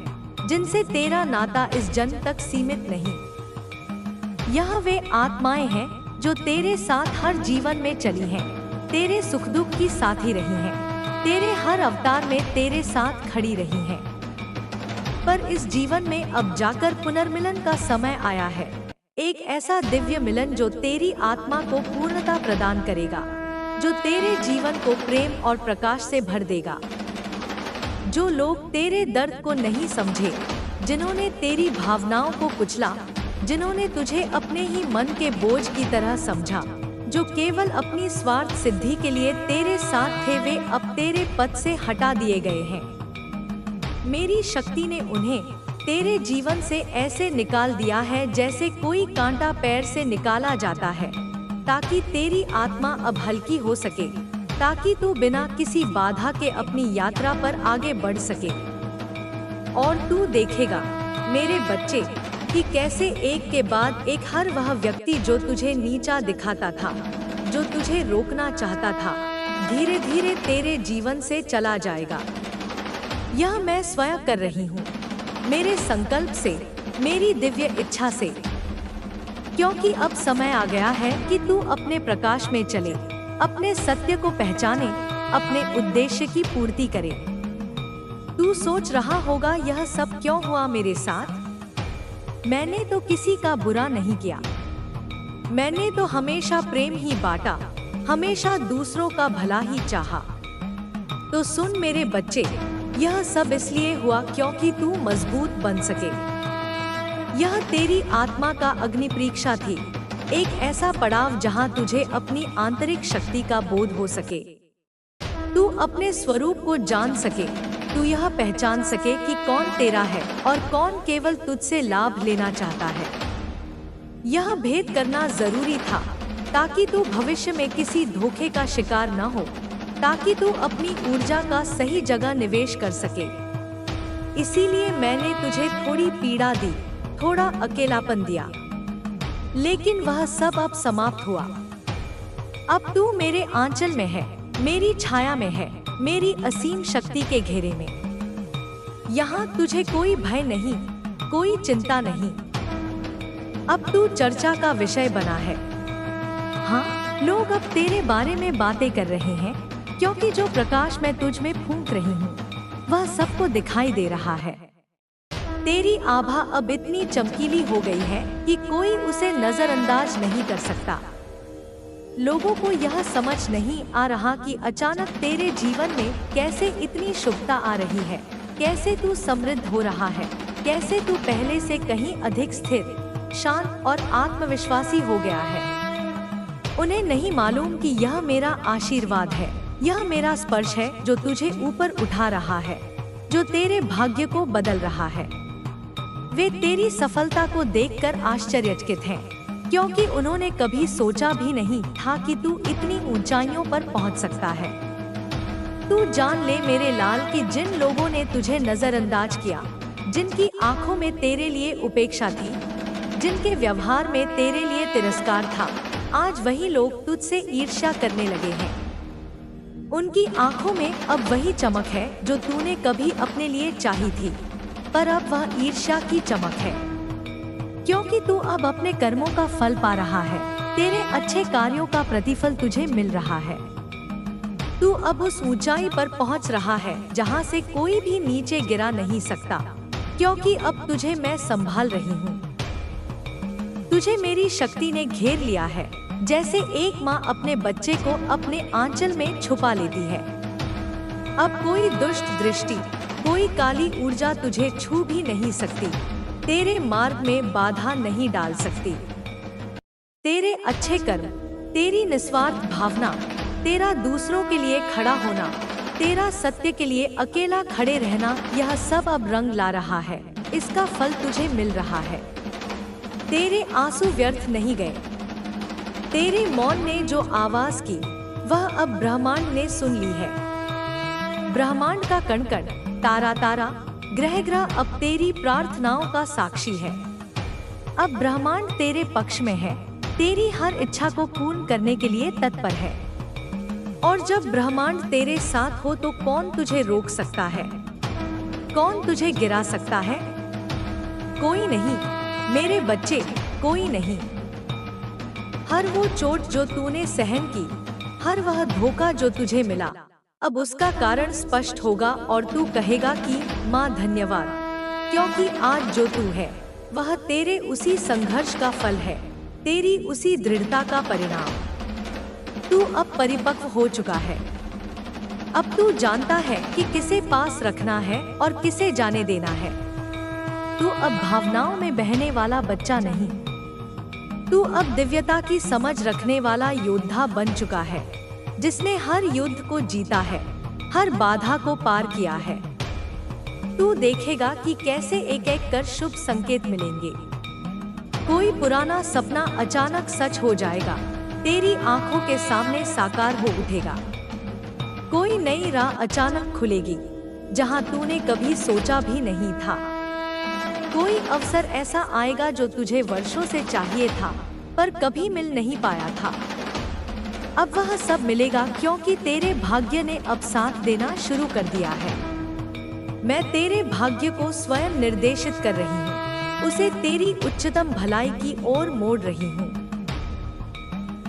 जिनसे तेरा नाता इस जन्म तक सीमित नहीं। यह वे आत्माएं हैं जो तेरे साथ हर जीवन में चली हैं, तेरे सुख दुख की साथी रही हैं, तेरे हर अवतार में तेरे साथ खड़ी रही हैं। पर इस जीवन में अब जाकर पुनर्मिलन का समय आया है, एक ऐसा दिव्य मिलन जो तेरी आत्मा को पूर्णता प्रदान करेगा, जो तेरे जीवन को प्रेम और प्रकाश से भर देगा। जो लोग तेरे दर्द को नहीं समझे, जिन्होंने तेरी भावनाओं को कुचला, जिन्होंने तुझे अपने ही मन के बोझ की तरह समझा, जो केवल अपनी स्वार्थ सिद्धि के लिए तेरे साथ थे, वे अब तेरे पद से हटा दिए गए हैं। मेरी शक्ति ने उन्हें तेरे जीवन से ऐसे निकाल दिया है जैसे कोई कांटा पैर से निकाला जाता है, ताकि तेरी आत्मा अब हल्की हो सके, ताकि तू बिना किसी बाधा के अपनी यात्रा पर आगे बढ़ सके। और तू देखेगा मेरे बच्चे कि कैसे एक के बाद एक हर वह व्यक्ति जो तुझे नीचा दिखाता था, जो तुझे रोकना चाहता था, धीरे धीरे तेरे जीवन से चला जाएगा। यह मैं स्वयं कर रही हूँ, मेरे संकल्प से, मेरी दिव्य इच्छा से, क्योंकि अब समय आ गया है कि तू अपने प्रकाश में चले, अपने सत्य को पहचाने, अपने उद्देश्य की पूर्ति करे। तू सोच रहा होगा यह सब क्यों हुआ मेरे साथ? मैंने तो किसी का बुरा नहीं किया, मैंने तो हमेशा प्रेम ही बांटा, हमेशा दूसरों का भला ही चाहा। तो सुन मेरे बच्चे, यह सब इसलिए हुआ क्योंकि तू मजबूत बन सके। यह तेरी आत्मा का अग्नि परीक्षा थी, एक ऐसा पड़ाव जहां तुझे अपनी आंतरिक शक्ति का बोध हो सके, तू अपने स्वरूप को जान सके, तू यह पहचान सके कि कौन तेरा है और कौन केवल तुझसे लाभ लेना चाहता है। यह भेद करना जरूरी था ताकि तू भविष्य में किसी धोखे का शिकार न हो, ताकि तू अपनी ऊर्जा का सही जगह निवेश कर सके। इसीलिए मैंने तुझे थोड़ी पीड़ा दी, थोड़ा अकेलापन दिया, लेकिन वह सब अब समाप्त हुआ। अब तू मेरे आंचल में है, मेरी छाया में है, मेरी असीम शक्ति के घेरे में। यहाँ तुझे कोई भय नहीं, कोई चिंता नहीं। अब तू चर्चा का विषय बना है। हाँ, लोग अब तेरे बारे में बातें कर रहे हैं, क्योंकि जो प्रकाश मैं तुझ में फूंक रही हूँ, वह सबको दिखाई दे रहा है। तेरी आभा अब इतनी चमकीली हो गई है कि कोई उसे नजरअंदाज नहीं कर सकता। लोगों को यह समझ नहीं आ रहा कि अचानक तेरे जीवन में कैसे इतनी शुभता आ रही है, कैसे तू समृद्ध हो रहा है, कैसे तू पहले से कहीं अधिक स्थिर, शांत और आत्मविश्वासी हो गया है। उन्हें नहीं मालूम कि यह मेरा आशीर्वाद है, यह मेरा स्पर्श है जो तुझे ऊपर उठा रहा है, जो तेरे भाग्य को बदल रहा है। वे तेरी सफलता को देखकर आश्चर्यचकित हैं, क्योंकि उन्होंने कभी सोचा भी नहीं था कि तू इतनी ऊंचाइयों पर पहुंच सकता है। तू जान ले मेरे लाल कि जिन लोगों ने तुझे नजरअंदाज किया, जिनकी आंखों में तेरे लिए उपेक्षा थी, जिनके व्यवहार में तेरे लिए तिरस्कार था, आज वही लोग तुझसे ईर्ष्या करने लगे हैं। उनकी आंखों में अब वही चमक है जो तूने कभी अपने लिए चाही थी, पर अब वह ईर्ष्या की चमक है, क्योंकि तू अब अपने कर्मों का फल पा रहा है, तेरे अच्छे कार्यों का प्रतिफल तुझे मिल रहा है। तू अब उस ऊंचाई पर पहुंच रहा है जहां से कोई भी नीचे गिरा नहीं सकता, क्योंकि अब तुझे मैं संभाल रही हूँ। तुझे मेरी शक्ति ने घेर लिया है, जैसे एक माँ अपने बच्चे को अपने आंचल में छुपा लेती है। अब कोई दुष्ट दृष्टि, कोई काली ऊर्जा तुझे छू भी नहीं सकती, तेरे मार्ग में बाधा नहीं डाल सकती। तेरे अच्छे कर्म, तेरी निस्वार्थ भावना, तेरा दूसरों के लिए खड़ा होना, तेरा सत्य के लिए अकेला खड़े रहना, यह सब अब रंग ला रहा है, इसका फल तुझे मिल रहा है। तेरे आंसू व्यर्थ नहीं गए। तेरे मौन ने जो आवाज की वह अब ब्रह्मांड ने सुन ली है। ब्रह्मांड का कण कण, तारा तारा, ग्रह ग्रह अब तेरी प्रार्थनाओं का साक्षी है। अब ब्रह्मांड तेरे पक्ष में है, तेरी हर इच्छा को पूर्ण करने के लिए तत्पर है। और जब ब्रह्मांड तेरे साथ हो तो कौन तुझे रोक सकता है? कौन तुझे गिरा सकता है? कोई नहीं मेरे बच्चे, कोई नहीं। हर वो चोट जो तूने सहन की, हर वह धोखा जो तुझे मिला, अब उसका कारण स्पष्ट होगा और तू कहेगा कि माँ धन्यवाद, क्योंकि आज जो तू है वह तेरे उसी संघर्ष का फल है, तेरी उसी दृढ़ता का परिणाम। तू अब परिपक्व हो चुका है। अब तू जानता है कि किसे पास रखना है और किसे जाने देना है। तू अब भावनाओं में बहने वाला बच्चा नहीं, तू अब दिव्यता की समझ रखने वाला योद्धा बन चुका है, जिसने हर युद्ध को जीता है, हर बाधा को पार किया है। तू देखेगा कि कैसे एक एक कर शुभ संकेत मिलेंगे। कोई पुराना सपना अचानक सच हो जाएगा, तेरी आंखों के सामने साकार हो उठेगा। कोई नई राह अचानक खुलेगी जहां तूने कभी सोचा भी नहीं था। कोई अवसर ऐसा आएगा जो तुझे वर्षों से चाहिए था पर कभी मिल नहीं पाया था। अब वह सब मिलेगा क्योंकि तेरे भाग्य ने अब साथ देना शुरू कर दिया है। मैं तेरे भाग्य को स्वयं निर्देशित कर रही हूँ, उसे तेरी उच्चतम भलाई की ओर मोड़ रही हूँ।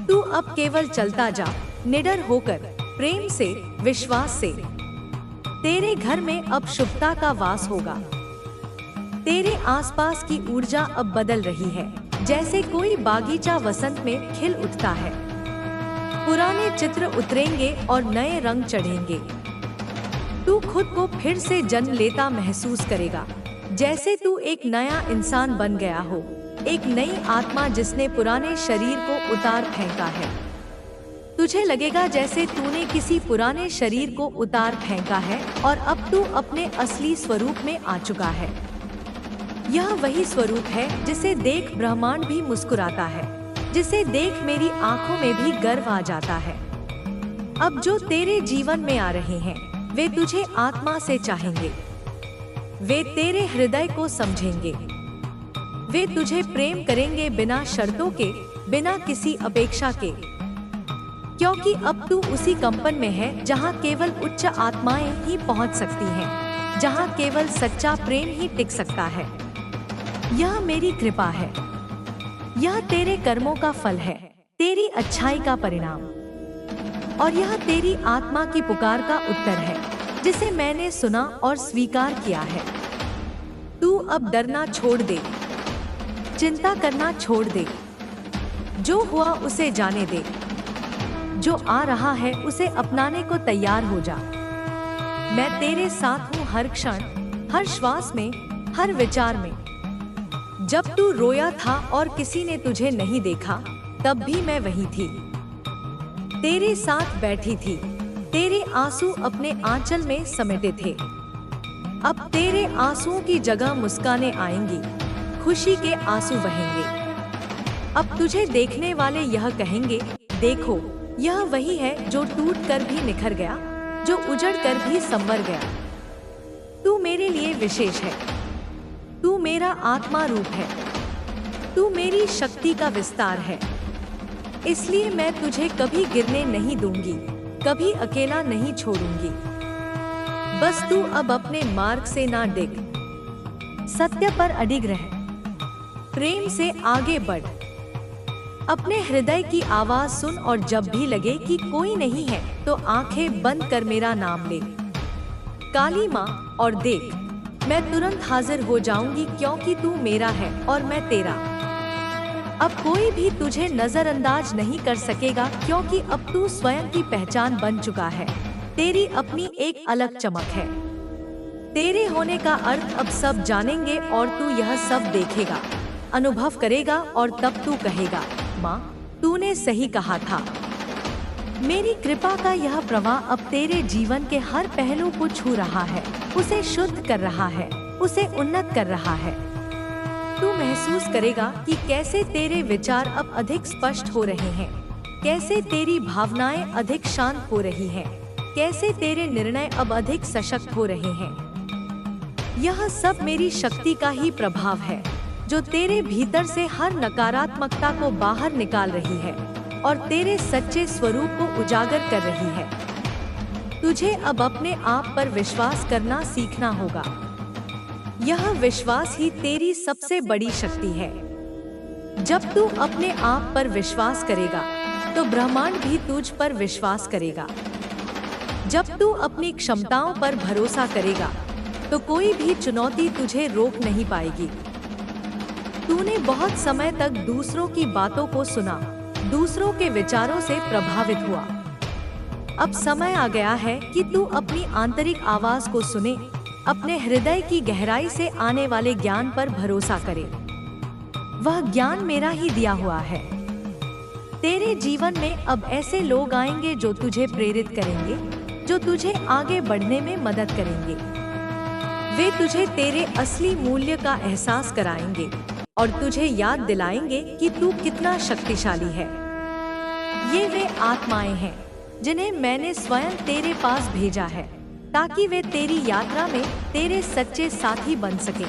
तू अब केवल चलता जा, निडर होकर, प्रेम से, विश्वास से। तेरे घर में अब शुभता का वास होगा। तेरे आसपास की ऊर्जा अब बदल रही है, जैसे कोई बागीचा वसंत में खिल उठता है। पुराने चित्र उतरेंगे और नए रंग चढ़ेंगे। तू खुद को फिर से जन्म लेता महसूस करेगा, जैसे तू एक नया इंसान बन गया हो, एक नई आत्मा जिसने पुराने शरीर को उतार फेंका है। तुझे लगेगा जैसे तूने किसी पुराने शरीर को उतार फेंका है और अब तू अपने असली स्वरूप में आ चुका है। यह वही स्वरूप है जिसे देख ब्रह्मांड भी मुस्कुराता है, जिसे देख मेरी आंखों में भी गर्व आ जाता है। अब जो तेरे जीवन में आ रहे हैं वे तुझे आत्मा से चाहेंगे, वे तेरे हृदय को समझेंगे, वे तुझे प्रेम करेंगे बिना शर्तों के, बिना किसी अपेक्षा के। क्योंकि अब तू उसी कंपन में है जहां केवल उच्च आत्माएं ही पहुंच सकती हैं, जहां केवल सच्चा प्रेम ही टिक सकता है। यह मेरी कृपा है, यह तेरे कर्मों का फल है, तेरी अच्छाई का परिणाम, और यह तेरी आत्मा की पुकार का उत्तर है, जिसे मैंने सुना और स्वीकार किया है। तू अब डरना छोड़ दे, चिंता करना छोड़ दे। जो हुआ उसे जाने दे, जो आ रहा है उसे अपनाने को तैयार हो जा। मैं तेरे साथ हूँ हर क्षण, हर श्वास में, हर विचार में। जब तू रोया था और किसी ने तुझे नहीं देखा, तब भी मैं वही थी, तेरे साथ बैठी थी। तेरे आंसू अपने आंचल में समेटे थे। अब तेरे आंसुओं की जगह मुस्कानें आएंगी, खुशी के आंसू बहेंगे। अब तुझे देखने वाले यह कहेंगे, देखो यह वही है जो टूट कर भी निखर गया, जो उजड़ कर भी संवर गया। तू मेरे लिए विशेष है, तू मेरा आत्मा रूप है, तू मेरी शक्ति का विस्तार है। इसलिए मैं तुझे कभी गिरने नहीं दूंगी, कभी अकेला नहीं छोड़ूंगी। बस तू अब अपने मार्ग से ना डिग, सत्य पर अडिग रह, प्रेम से आगे बढ़। अपने हृदय की आवाज सुन और जब भी लगे कि कोई नहीं है तो आंखें बंद कर मेरा नाम ले, काली माँ, और देख मैं तुरंत हाजिर हो जाऊंगी, क्योंकि तू मेरा है और मैं तेरा। अब कोई भी तुझे नजरअंदाज नहीं कर सकेगा, क्योंकि अब तू स्वयं की पहचान बन चुका है। तेरी अपनी एक अलग चमक है। तेरे होने का अर्थ अब सब जानेंगे और तू यह सब देखेगा, अनुभव करेगा, और तब तू कहेगा, माँ तूने सही कहा था। मेरी कृपा का यह प्रवाह अब तेरे जीवन के हर पहलू को छू रहा है, उसे शुद्ध कर रहा है, उसे उन्नत कर रहा है। तू महसूस करेगा कि कैसे तेरे विचार अब अधिक स्पष्ट हो रहे हैं, कैसे तेरी भावनाएं अधिक शांत हो रही हैं, कैसे तेरे निर्णय अब अधिक सशक्त हो रहे हैं। यह सब मेरी शक्ति का ही प्रभाव है, जो तेरे भीतर से हर नकारात्मकता को बाहर निकाल रही है और तेरे सच्चे स्वरूप को उजागर कर रही है। तुझे अब अपने आप पर विश्वास करना सीखना होगा। यह विश्वास ही तेरी सबसे बड़ी शक्ति है। जब तू अपने आप पर विश्वास करेगा, तो ब्रह्मांड भी तुझ पर विश्वास करेगा। जब तू अपनी क्षमताओं पर भरोसा करेगा, तो कोई भी चुनौती तुझे रोक नहीं पाएगी। तूने बहुत समय तक दूसरों की बातों को सुना, दूसरों के विचारों से प्रभावित हुआ। अब समय आ गया है कि तू अपनी आंतरिक आवाज को सुने, अपने हृदय की गहराई से आने वाले ज्ञान पर भरोसा करे। वह ज्ञान मेरा ही दिया हुआ है। तेरे जीवन में अब ऐसे लोग आएंगे जो तुझे प्रेरित करेंगे, जो तुझे आगे बढ़ने में मदद करेंगे। वे तुझे तेरे असली मूल्य का एहसास कराएंगे और तुझे याद दिलाएंगे कि तू कितना शक्तिशाली है। ये वे आत्माएं हैं जिन्हें मैंने स्वयं तेरे पास भेजा है, ताकि वे तेरी यात्रा में तेरे सच्चे साथी बन सके।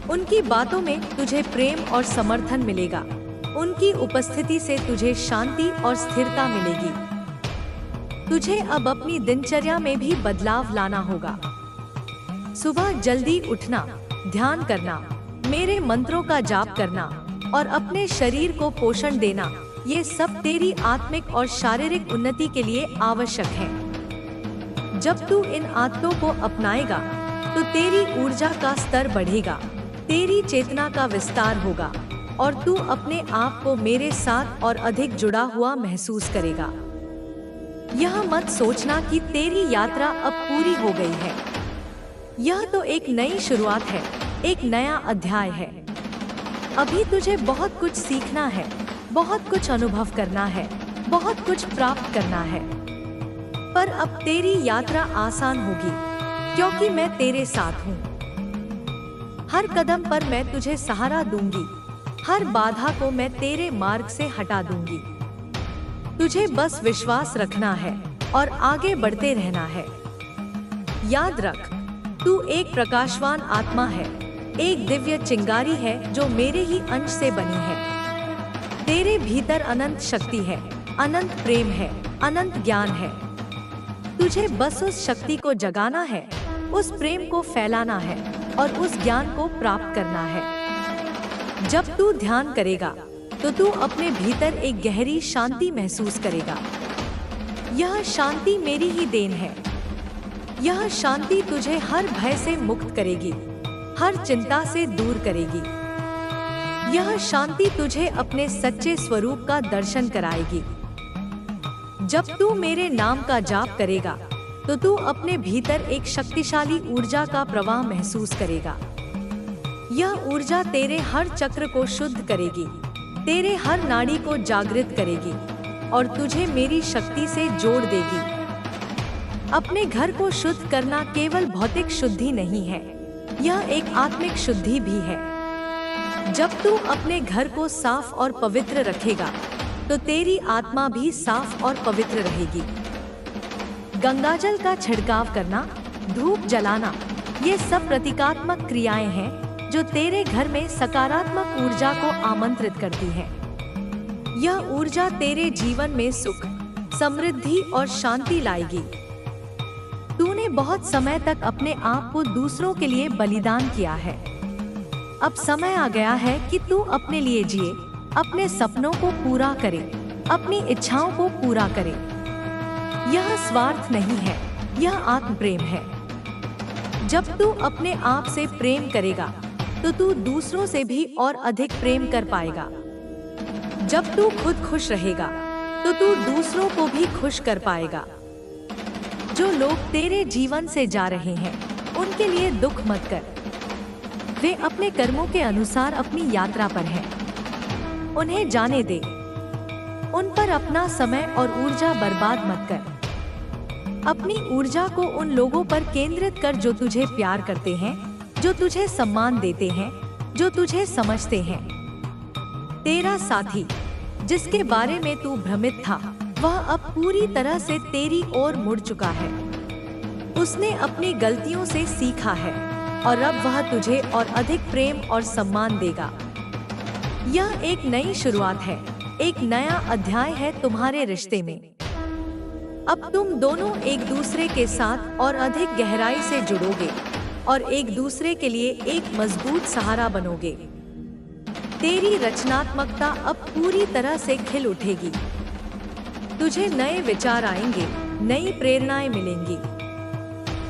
उनकी बातों में तुझे प्रेम और समर्थन मिलेगा। उनकी उपस्थिति से तुझे शांति और स्थिरता मिलेगी। तुझे अब अपनी दिनचर्या में भी बदलाव लाना होगा। सुबह जल्दी उठना, ध्यान करना, मेरे मंत्रों का जाप करना और अपने शरीर को पोषण देना, ये सब तेरी आत्मिक और शारीरिक उन्नति के लिए आवश्यक है। जब तू इन आदतों को अपनाएगा, तो तेरी ऊर्जा का स्तर बढ़ेगा, तेरी चेतना का विस्तार होगा और तू अपने आप को मेरे साथ और अधिक जुड़ा हुआ महसूस करेगा। यह मत सोचना कि तेरी यात्रा अब पूरी हो गई है। यह तो एक नई शुरुआत है, एक नया अध्याय है। अभी तुझे बहुत कुछ सीखना है, बहुत कुछ अनुभव करना है, बहुत कुछ प्राप्त करना है। पर अब तेरी यात्रा आसान होगी, क्योंकि मैं तेरे साथ हूँ। हर कदम पर मैं तुझे सहारा दूंगी, हर बाधा को मैं तेरे मार्ग से हटा दूंगी। तुझे बस विश्वास रखना है और आगे बढ़ते रहना है। याद रख, तू एक प्रकाशवान आत्मा है, एक दिव्य चिंगारी है जो मेरे ही अंश से बनी है। तेरे भीतर अनंत शक्ति है, अनंत प्रेम है, अनंत ज्ञान है। तुझे बस उस शक्ति को जगाना है, उस प्रेम को फैलाना है और उस ज्ञान को प्राप्त करना है। जब तू ध्यान करेगा, तो तू अपने भीतर एक गहरी शांति महसूस करेगा। यह शांति मेरी ही देन है। यह शांति तुझे हर भय से मुक्त करेगी, हर चिंता से दूर करेगी। यह शांति तुझे अपने सच्चे स्वरूप का दर्शन कराएगी। जब तू मेरे नाम का जाप करेगा, तो तू अपने भीतर एक शक्तिशाली ऊर्जा का प्रवाह महसूस करेगा। यह ऊर्जा तेरे हर चक्र को शुद्ध करेगी, तेरे हर नाड़ी को जागृत करेगी और तुझे मेरी शक्ति से जोड़ देगी। अपने घर को शुद्ध करना केवल भौतिक शुद्धि नहीं है, यह एक आत्मिक शुद्धि भी है। जब तू अपने घर को साफ और पवित्र रखेगा, तो तेरी आत्मा भी साफ और पवित्र रहेगी। गंगाजल का छिड़काव करना, धूप जलाना, ये सब प्रतीकात्मक क्रियाएं हैं जो तेरे घर में सकारात्मक ऊर्जा को आमंत्रित करती हैं। यह ऊर्जा तेरे जीवन में सुख, समृद्धि और शांति लाएगी। तूने बहुत समय तक अपने आप को दूसरों के लिए बलिदान किया है। अब समय आ गया है कि तू अपने लिए जिए, अपने सपनों को पूरा करे, अपनी इच्छाओं को पूरा करे। यह स्वार्थ नहीं है, यह आत्म प्रेम है। जब तू अपने आप से प्रेम करेगा, तो तू दूसरों से भी और अधिक प्रेम कर पाएगा। जब तू खुद खुश रहेगा, तो तू दूसरों को भी खुश कर पाएगा। जो लोग तेरे जीवन से जा रहे हैं, उनके लिए दुख मत कर। वे अपने कर्मों के अनुसार अपनी यात्रा पर हैं। उन्हें जाने दे। उन पर अपना समय और ऊर्जा बर्बाद मत कर। अपनी ऊर्जा को उन लोगों पर केंद्रित कर जो तुझे प्यार करते हैं, जो तुझे सम्मान देते हैं, जो तुझे समझते हैं। तेरा साथी, जिसके बारे में तू भ्रमित था, वह अब पूरी तरह से तेरी ओर मुड़ चुका है। उसने अपनी गलतियों से सीखा है और अब वह तुझे और अधिक प्रेम और सम्मान देगा। यह एक नई शुरुआत है, एक नया अध्याय है तुम्हारे रिश्ते में। अब तुम दोनों एक दूसरे के साथ और अधिक गहराई से जुड़ोगे और एक दूसरे के लिए एक मजबूत सहारा बनोगे। तेरी रचनात्मकता अब पूरी तरह से खिल उठेगी। तुझे नए विचार आएंगे, नई प्रेरणाएं मिलेंगी।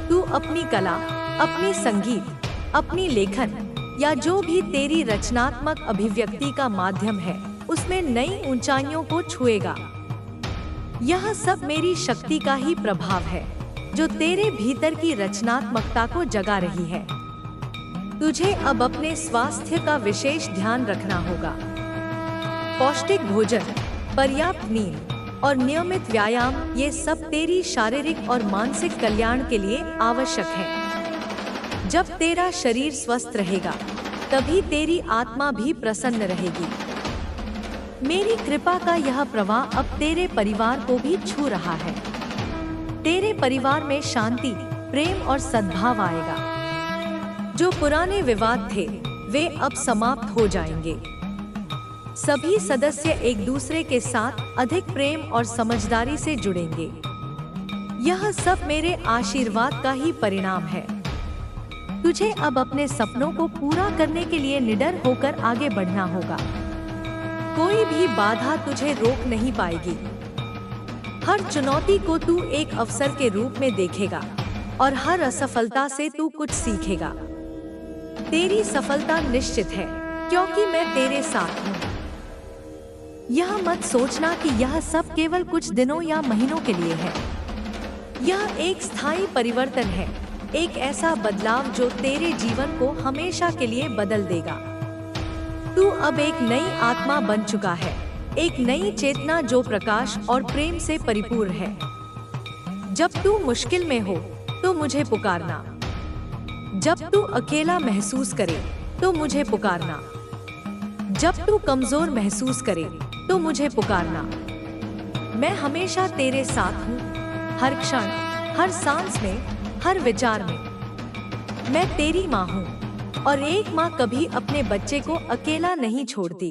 तू अपनी कला, अपनी संगीत, अपनी लेखन या जो भी तेरी रचनात्मक अभिव्यक्ति का माध्यम है, उसमें नई ऊंचाइयों को छुएगा। यह सब मेरी शक्ति का ही प्रभाव है, जो तेरे भीतर की रचनात्मकता को जगा रही है। तुझे अब अपने स्वास्थ्य का विशेष ध्यान रखना होगा। पौष्टिक भोजन, पर्याप्त नींद और नियमित व्यायाम, ये सब तेरी शारीरिक और मानसिक कल्याण के लिए आवश्यक है। जब तेरा शरीर स्वस्थ रहेगा, तभी तेरी आत्मा भी प्रसन्न रहेगी। मेरी कृपा का यह प्रवाह अब तेरे परिवार को भी छू रहा है। तेरे परिवार में शांति, प्रेम और सद्भाव आएगा। जो पुराने विवाद थे, वे अब समाप्त हो जाएंगे। सभी सदस्य एक दूसरे के साथ अधिक प्रेम और समझदारी से जुड़ेंगे। यह सब मेरे आशीर्वाद का ही परिणाम है। तुझे अब अपने सपनों को पूरा करने के लिए निडर होकर आगे बढ़ना होगा। कोई भी बाधा तुझे रोक नहीं पाएगी। हर चुनौती को तू एक अवसर के रूप में देखेगा और हर असफलता से तू कुछ सीखेगा। तेरी सफलता निश्चित है, क्योंकि मैं तेरे साथ हूँ। यह मत सोचना कि यह सब केवल कुछ दिनों या महीनों के लिए है। यह एक स्थायी परिवर्तन है, एक ऐसा बदलाव जो तेरे जीवन को हमेशा के लिए बदल देगा। तू अब एक नई आत्मा बन चुका है, एक नई चेतना जो प्रकाश और प्रेम से परिपूर्ण है। जब तू मुश्किल में हो, तो मुझे पुकारना। जब तू अकेला महसूस करे, तो मुझे पुकारना। जब तू कमजोर महसूस करे, तो मुझे पुकारना। मैं हमेशा तेरे साथ हूँ, हर क्षण, हर सांस में, हर विचार में। मैं तेरी माँ हूँ और एक माँ कभी अपने बच्चे को अकेला नहीं छोड़ती।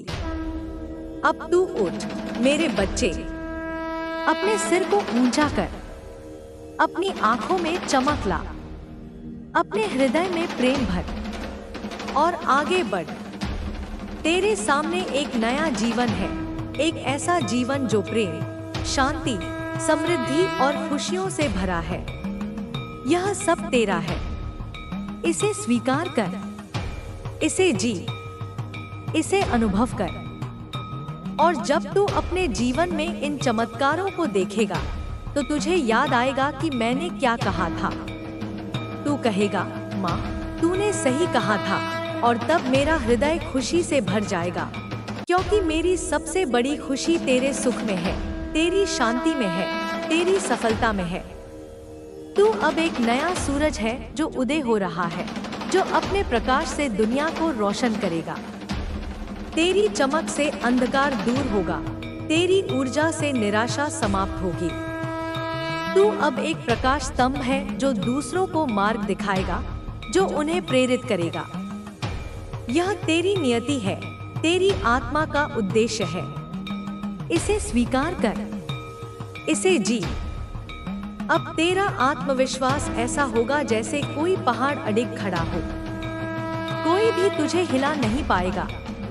अब तू उठ मेरे बच्चे, अपने सिर को ऊंचा कर, अपनी आंखों में चमक ला, अपने हृदय में प्रेम भर और आगे बढ़। तेरे सामने एक नया जीवन है, एक ऐसा जीवन जो प्रेम, शांति, समृद्धि और खुशियों से भरा है। यह सब तेरा है। इसे स्वीकार कर, इसे जी, इसे अनुभव कर। और जब तू अपने जीवन में इन चमत्कारों को देखेगा, तो तुझे याद आएगा कि मैंने क्या कहा था। तू कहेगा, माँ, तूने सही कहा था, और तब मेरा हृदय खुशी से भर जाएगा, क्योंकि मेरी सबसे बड़ी खुशी तेरे सुख में है, तेरी शांति में है, तेरी सफलता में है। तू अब एक नया सूरज है जो उदय हो रहा है, जो अपने प्रकाश से दुनिया को रोशन करेगा। तेरी चमक से अंधकार दूर होगा, तेरी ऊर्जा से निराशा समाप्त होगी। तू अब एक प्रकाश स्तंभ है जो दूसरों को मार्ग दिखाएगा, जो उन्हें प्रेरित करेगा। यह तेरी नियति है, तेरी आत्मा का उद्देश्य है। इसे स्वीकार कर, इसे जी। अब तेरा आत्मविश्वास ऐसा होगा जैसे कोई पहाड़ अडिग खड़ा हो। कोई भी तुझे हिला नहीं पाएगा,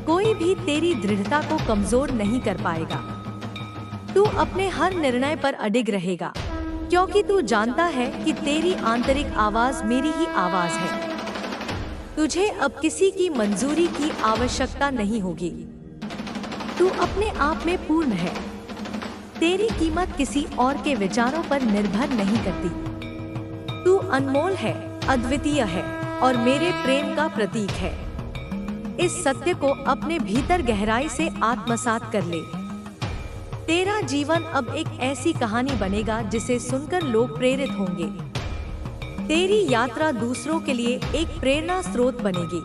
कोई भी तेरी दृढ़ता को कमजोर नहीं कर पाएगा। तू अपने हर निर्णय पर अडिग रहेगा, क्योंकि तू जानता है कि तेरी आंतरिक आवाज मेरी ही आवाज है। तुझे अब किसी की मंजूरी की आवश्यकता नहीं होगी। तू अपने आप में पूर्ण है। तेरी कीमत किसी और के विचारों पर निर्भर नहीं करती। तू अनमोल है, अद्वितीय है और मेरे प्रेम का प्रतीक है। इस सत्य को अपने भीतर गहराई से आत्मसात कर ले। तेरा जीवन अब एक ऐसी कहानी बनेगा जिसे सुनकर लोग प्रेरित होंगे। तेरी यात्रा दूसरों के लिए एक प्रेरणा स्रोत बनेगी।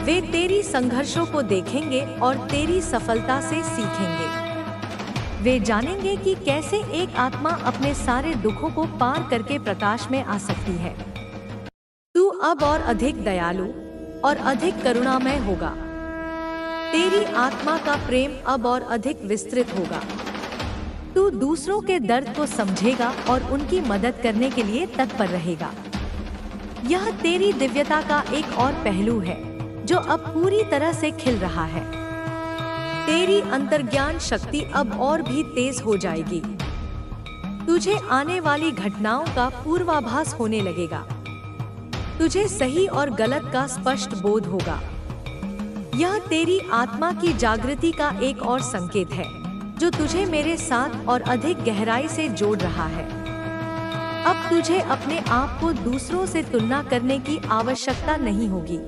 वे तेरी संघर्षों को देखेंगे और तेरी सफलता से सीखेंगे। वे जानेंगे कि कैसे एक आत्मा अपने सारे दुखों को पार करके प्रकाश में आ सकती है। तू अब और अधिक दयालु और अधिक करुणामय होगा। तेरी आत्मा का प्रेम अब और अधिक विस्तृत होगा। तू दूसरों के दर्द को समझेगा और उनकी मदद करने के लिए तत्पर रहेगा। यह तेरी दिव्यता का एक और पहलू है जो अब पूरी तरह से खिल रहा है। तेरी अंतर्ज्ञान शक्ति अब और भी तेज हो जाएगी। तुझे आने वाली घटनाओं का पूर्वाभास होने लगेगा। तुझे सही और गलत का स्पष्ट बोध होगा। यह तेरी आत्मा की जागृति का एक और संकेत है जो तुझे मेरे साथ और अधिक गहराई से जोड़ रहा है। अब तुझे अपने आप को दूसरों से तुलना करने की आवश्यकता नहीं होगी।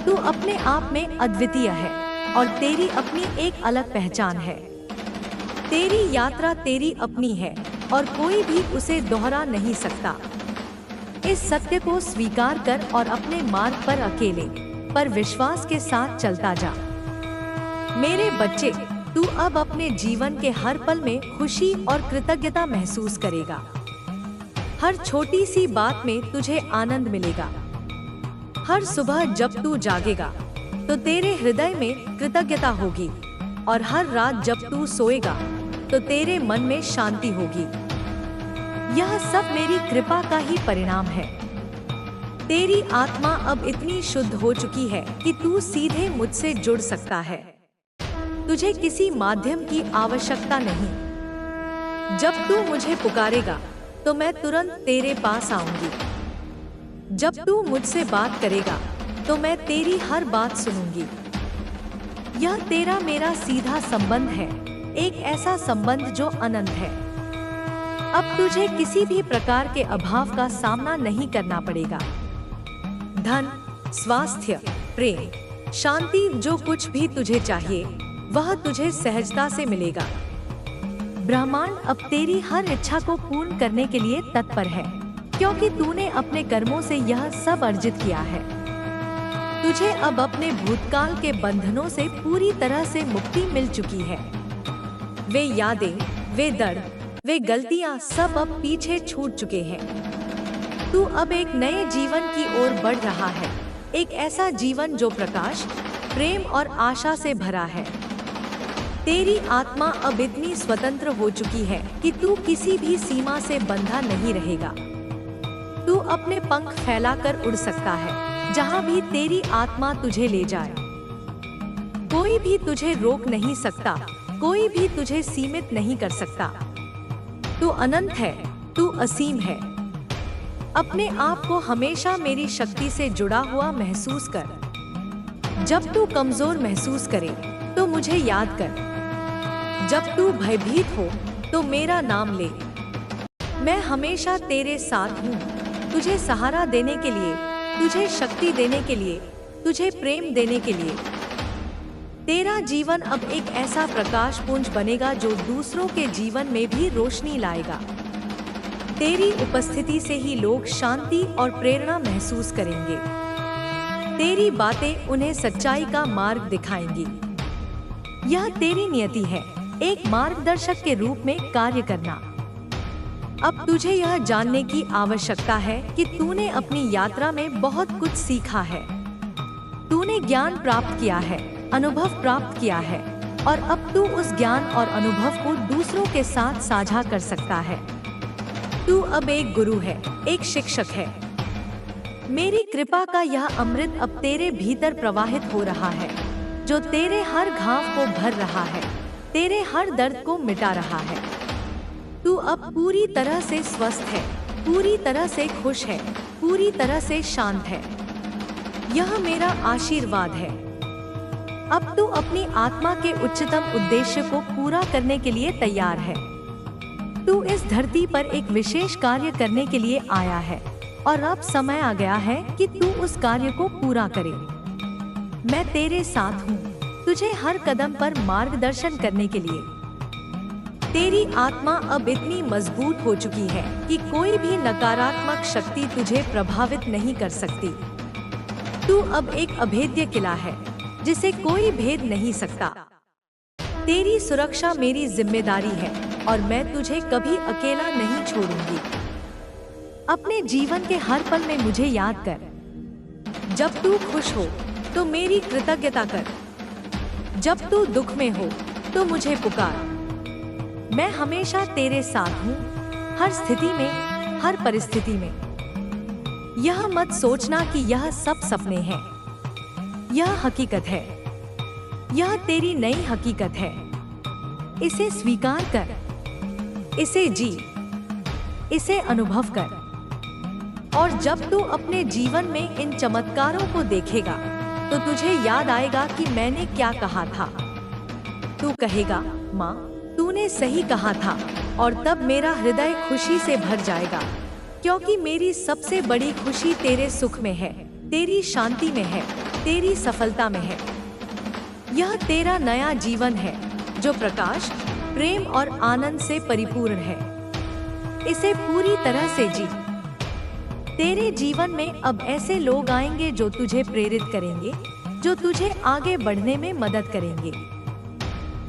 तू अपने आप में अद्वितीय है और तेरी अपनी एक अलग पहचान है। तेरी यात्रा तेरी अपनी है और कोई भी उसे दोहरा नहीं सकता। इस सत्य को स्वीकार कर और अपने मार्ग पर अकेले पर विश्वास के साथ चलता जा। मेरे बच्चे, तू अब अपने जीवन के हर पल में खुशी और कृतज्ञता महसूस करेगा। हर छोटी सी बात में तुझे आनंद मिलेगा। हर सुबह जब तू जागेगा तो तेरे हृदय में कृतज्ञता होगी और हर रात जब तू सोएगा तो तेरे मन में शांति होगी। यह सब मेरी कृपा का ही परिणाम है। तेरी आत्मा अब इतनी शुद्ध हो चुकी है कि तू सीधे मुझसे जुड़ सकता है। तुझे किसी माध्यम की आवश्यकता नहीं। जब तू मुझे पुकारेगा तो मैं तुरंत तेरे पास आऊंगी। जब तू मुझसे बात करेगा तो मैं तेरी हर बात सुनूंगी। यह तेरा मेरा सीधा संबंध है, एक ऐसा संबंध जो अनंत है। अब तुझे किसी भी प्रकार के अभाव का सामना नहीं करना पड़ेगा। धन, स्वास्थ्य, प्रेम, शांति, जो कुछ भी तुझे चाहिए वह तुझे सहजता से मिलेगा। ब्रह्मांड अब तेरी हर इच्छा को पूर्ण करने के लिए तत्पर है, क्योंकि तूने अपने कर्मों से यह सब अर्जित किया है। तुझे अब अपने भूतकाल के बंधनों से पूरी तरह से मुक्ति मिल चुकी है। वे यादें, वे दर्द, वे गलतियां सब अब पीछे छूट चुके हैं। तू अब एक नए जीवन की ओर बढ़ रहा है, एक ऐसा जीवन जो प्रकाश, प्रेम और आशा से भरा है। तेरी आत्मा अब इतनी स्वतंत्र हो चुकी है कि तू किसी भी सीमा से बंधा नहीं रहेगा। तू अपने पंख फैलाकर उड़ सकता है जहाँ भी तेरी आत्मा तुझे ले जाए। कोई भी तुझे रोक नहीं सकता, कोई भी तुझे सीमित नहीं कर सकता। तू अनंत है, तू असीम है। अपने आप को हमेशा मेरी शक्ति से जुड़ा हुआ महसूस कर। जब तू कमजोर महसूस करे तो मुझे याद कर। जब तू भयभीत हो तो मेरा नाम ले। मैं हमेशा तेरे साथ हूँ, तुझे सहारा देने के लिए, तुझे शक्ति देने के लिए, तुझे प्रेम देने के लिए। तेरा जीवन अब एक ऐसा प्रकाश पुंज बनेगा जो दूसरों के जीवन में भी रोशनी लाएगा। तेरी उपस्थिति से ही लोग शांति और प्रेरणा महसूस करेंगे। तेरी बातें उन्हें सच्चाई का मार्ग दिखाएंगी। यह तेरी नियति है, एक मार्गदर्शक के रूप में कार्य करना। अब तुझे यह जानने की आवश्यकता है कि तूने अपनी यात्रा में बहुत कुछ सीखा है। तूने ज्ञान प्राप्त किया है, अनुभव प्राप्त किया है और अब तू उस ज्ञान और अनुभव को दूसरों के साथ साझा कर सकता है। तू अब एक गुरु है, एक शिक्षक है। मेरी कृपा का यह अमृत अब तेरे भीतर प्रवाहित हो रहा है, जो तेरे हर घाव को भर रहा है, तेरे हर दर्द को मिटा रहा है। तू अब पूरी तरह से स्वस्थ है, पूरी तरह से खुश है, पूरी तरह से शांत है। यह मेरा आशीर्वाद है। अब तू अपनी आत्मा के उच्चतम उद्देश्य को पूरा करने के लिए तैयार है। तू इस धरती पर एक विशेष कार्य करने के लिए आया है और अब समय आ गया है कि तू उस कार्य को पूरा करे। मैं तेरे साथ हूँ, तुझे हर कदम पर मार्गदर्शन करने के लिए। तेरी आत्मा अब इतनी मजबूत हो चुकी है कि कोई भी नकारात्मक शक्ति तुझे प्रभावित नहीं कर सकती। तू अब एक अभेद्य किला है जिसे कोई भेद नहीं सकता। तेरी सुरक्षा मेरी जिम्मेदारी है और मैं तुझे कभी अकेला नहीं छोड़ूंगी। अपने जीवन के हर पल में मुझे याद कर। जब तू खुश हो तो मेरी कृतज्ञता कर, जब तू दुख में हो तो मुझे पुकार। मैं हमेशा तेरे साथ हूँ, हर स्थिति में, हर परिस्थिति में। यह मत सोचना कि यह सब सपने हैं, यह हकीकत है। यह तेरी नई हकीकत है। इसे स्वीकार कर, इसे जी, इसे अनुभव कर। और जब तू अपने जीवन में इन चमत्कारों को देखेगा तो तुझे याद आएगा कि मैंने क्या कहा था। तू कहेगा, माँ, तूने सही कहा था। और तब मेरा हृदय खुशी से भर जाएगा, क्योंकि मेरी सबसे बड़ी खुशी तेरे सुख में है, तेरी शांति में है, तेरी सफलता में है। यह तेरा नया जीवन है जो प्रकाश, प्रेम और आनंद से परिपूर्ण है। इसे पूरी तरह से जी। तेरे जीवन में अब ऐसे लोग आएंगे जो तुझे प्रेरित करेंगे, जो तुझे आगे बढ़ने में मदद करेंगे।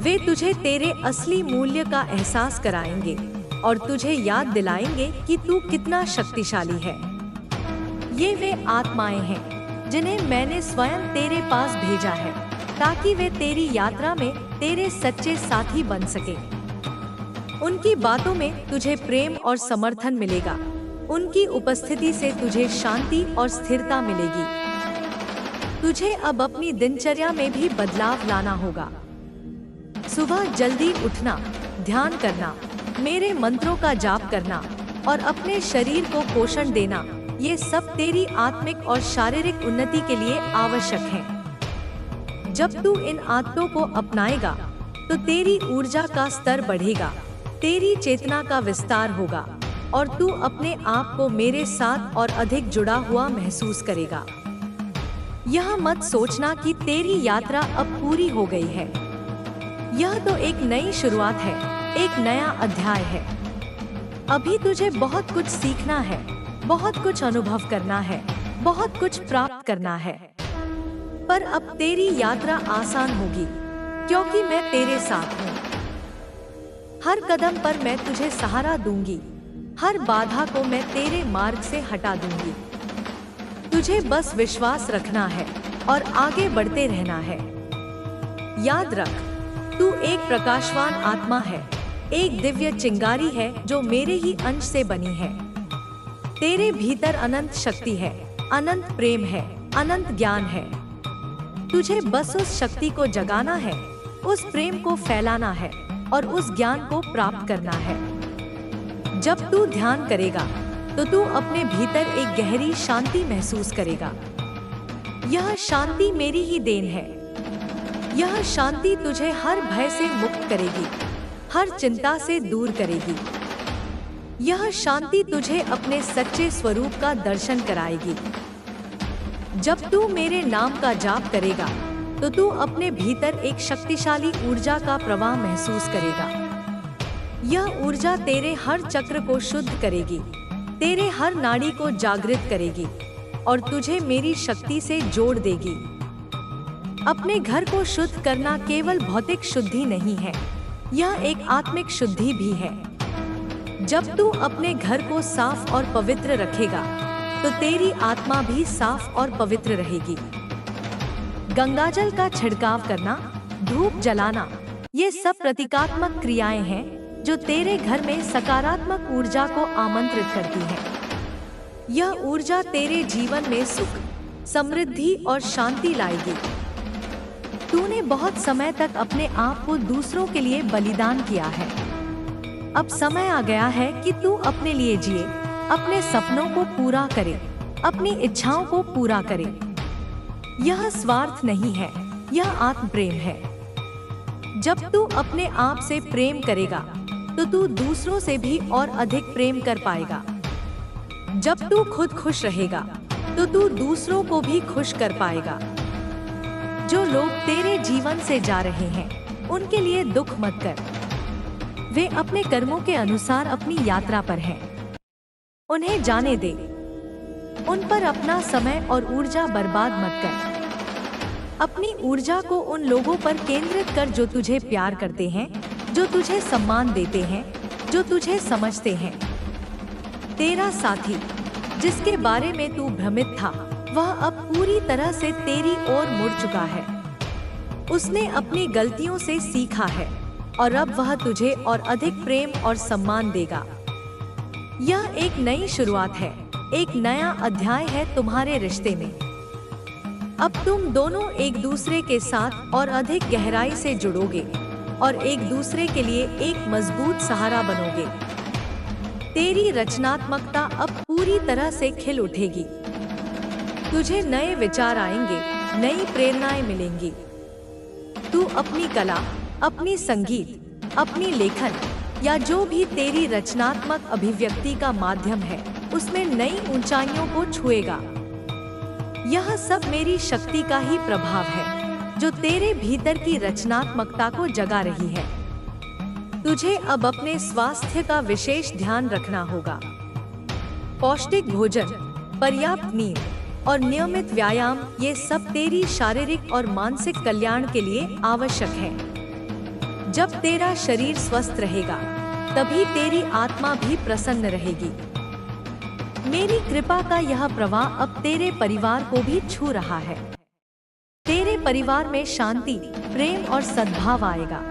वे तुझे तेरे असली मूल्य का एहसास कराएंगे और तुझे याद दिलाएंगे कि तू कितना शक्तिशाली है। ये वे आत्माएं हैं जिन्हें मैंने स्वयं तेरे पास भेजा है, ताकि वे तेरी यात्रा में तेरे सच्चे साथी बन सके। उनकी बातों में तुझे प्रेम और समर्थन मिलेगा। उनकी उपस्थिति से तुझे शांति और स्थिरता मिलेगी। तुझे अब अपनी दिनचर्या में भी बदलाव लाना होगा। सुबह जल्दी उठना, ध्यान करना, मेरे मंत्रों का जाप करना और अपने शरीर को पोषण देना, ये सब तेरी आत्मिक और शारीरिक उन्नति के लिए आवश्यक है। जब तू इन आदतों को अपनाएगा तो तेरी ऊर्जा का स्तर बढ़ेगा, तेरी चेतना का विस्तार होगा और तू अपने आप को मेरे साथ और अधिक जुड़ा हुआ महसूस करेगा। यह मत सोचना कि तेरी यात्रा अब पूरी हो गई है। यह तो एक नई शुरुआत है, एक नया अध्याय है। अभी तुझे बहुत कुछ सीखना है, बहुत कुछ अनुभव करना है, बहुत कुछ प्राप्त करना है। पर अब तेरी यात्रा आसान होगी, क्योंकि मैं तेरे साथ हूँ। हर कदम पर मैं तुझे सहारा दूंगी, हर बाधा को मैं तेरे मार्ग से हटा दूंगी। तुझे बस विश्वास रखना है और आगे बढ़ते रहना है। याद रख, तू एक प्रकाशवान आत्मा है, एक दिव्य चिंगारी है जो मेरे ही अंश से बनी है। तेरे भीतर अनंत शक्ति है, अनंत प्रेम है, अनंत ज्ञान है। तुझे बस उस शक्ति को जगाना है, उस प्रेम को फैलाना है और उस ज्ञान को प्राप्त करना है। जब तू ध्यान करेगा तो तू अपने भीतर एक गहरी शांति महसूस करेगा। यह शांति मेरी ही देन है। यह शांति तुझे हर भय से मुक्त करेगी, हर चिंता से दूर करेगी। यह शांति तुझे अपने सच्चे स्वरूप का दर्शन कराएगी। जब तू मेरे नाम का जाप करेगा तो तू अपने भीतर एक शक्तिशाली ऊर्जा का प्रवाह महसूस करेगा। यह ऊर्जा तेरे हर चक्र को शुद्ध करेगी, तेरे हर नाड़ी को जागृत करेगी और तुझे मेरी शक्ति से जोड़ देगी। अपने घर को शुद्ध करना केवल भौतिक शुद्धि नहीं है, यह एक आत्मिक शुद्धि भी है। जब तू अपने घर को साफ और पवित्र रखेगा तो तेरी आत्मा भी साफ और पवित्र रहेगी। गंगाजल का छिड़काव करना, धूप जलाना, ये सब प्रतीकात्मक क्रियाएं हैं जो तेरे घर में सकारात्मक ऊर्जा को आमंत्रित करती हैं। यह ऊर्जा तेरे जीवन में सुख, समृद्धि और शांति लाएगी। तूने बहुत समय तक अपने आप को दूसरों के लिए बलिदान किया है। अब समय आ गया है कि तू अपने लिए जिए, अपने सपनों को पूरा करे, अपनी इच्छाओं को पूरा करे। यह स्वार्थ नहीं है, यह आत्म प्रेम है। जब तू अपने आप से प्रेम करेगा तो तू दूसरों से भी और अधिक प्रेम कर पाएगा। जब तू खुद खुश रहेगा तो तू दूसरों को भी खुश कर पाएगा। जो लोग तेरे जीवन से जा रहे हैं उनके लिए दुख मत कर। वे अपने कर्मों के अनुसार अपनी यात्रा पर हैं। उन्हें जाने दे। उन पर अपना समय और ऊर्जा बर्बाद मत कर। अपनी ऊर्जा को उन लोगों पर केंद्रित कर जो तुझे प्यार करते हैं, जो तुझे सम्मान देते हैं, जो तुझे समझते हैं। तेरा साथी, जिसके बारे में तू भ्रमित था, वह अब पूरी तरह से तेरी ओर मुड़ चुका है। उसने अपनी गलतियों से सीखा है और अब वह तुझे और अधिक प्रेम और सम्मान देगा। यह एक नई शुरुआत है, एक नया अध्याय है तुम्हारे रिश्ते में। अब तुम दोनों एक दूसरे के साथ और अधिक गहराई से जुड़ोगे और एक दूसरे के लिए एक मजबूत सहारा बनोगे। तेरी रचनात्मकता अब पूरी तरह से खिल उठेगी। तुझे नए विचार आएंगे, नई प्रेरणाएं मिलेंगी। तू अपनी कला, अपनी संगीत, अपनी लेखन या जो भी तेरी रचनात्मक अभिव्यक्ति का माध्यम है, उसमें नई ऊंचाइयों को छुएगा। यह सब मेरी शक्ति का ही प्रभाव है, जो तेरे भीतर की रचनात्मकता को जगा रही है। तुझे अब अपने स्वास्थ्य का विशेष ध्यान रखना होगा। पौष्टिक भोजन, पर्याप्त नींद और नियमित व्यायाम, ये सब तेरी शारीरिक और मानसिक कल्याण के लिए आवश्यक है। जब तेरा शरीर स्वस्थ रहेगा, तभी तेरी आत्मा भी प्रसन्न रहेगी। मेरी कृपा का यह प्रवाह अब तेरे परिवार को भी छू रहा है। तेरे परिवार में शांति, प्रेम और सद्भाव आएगा।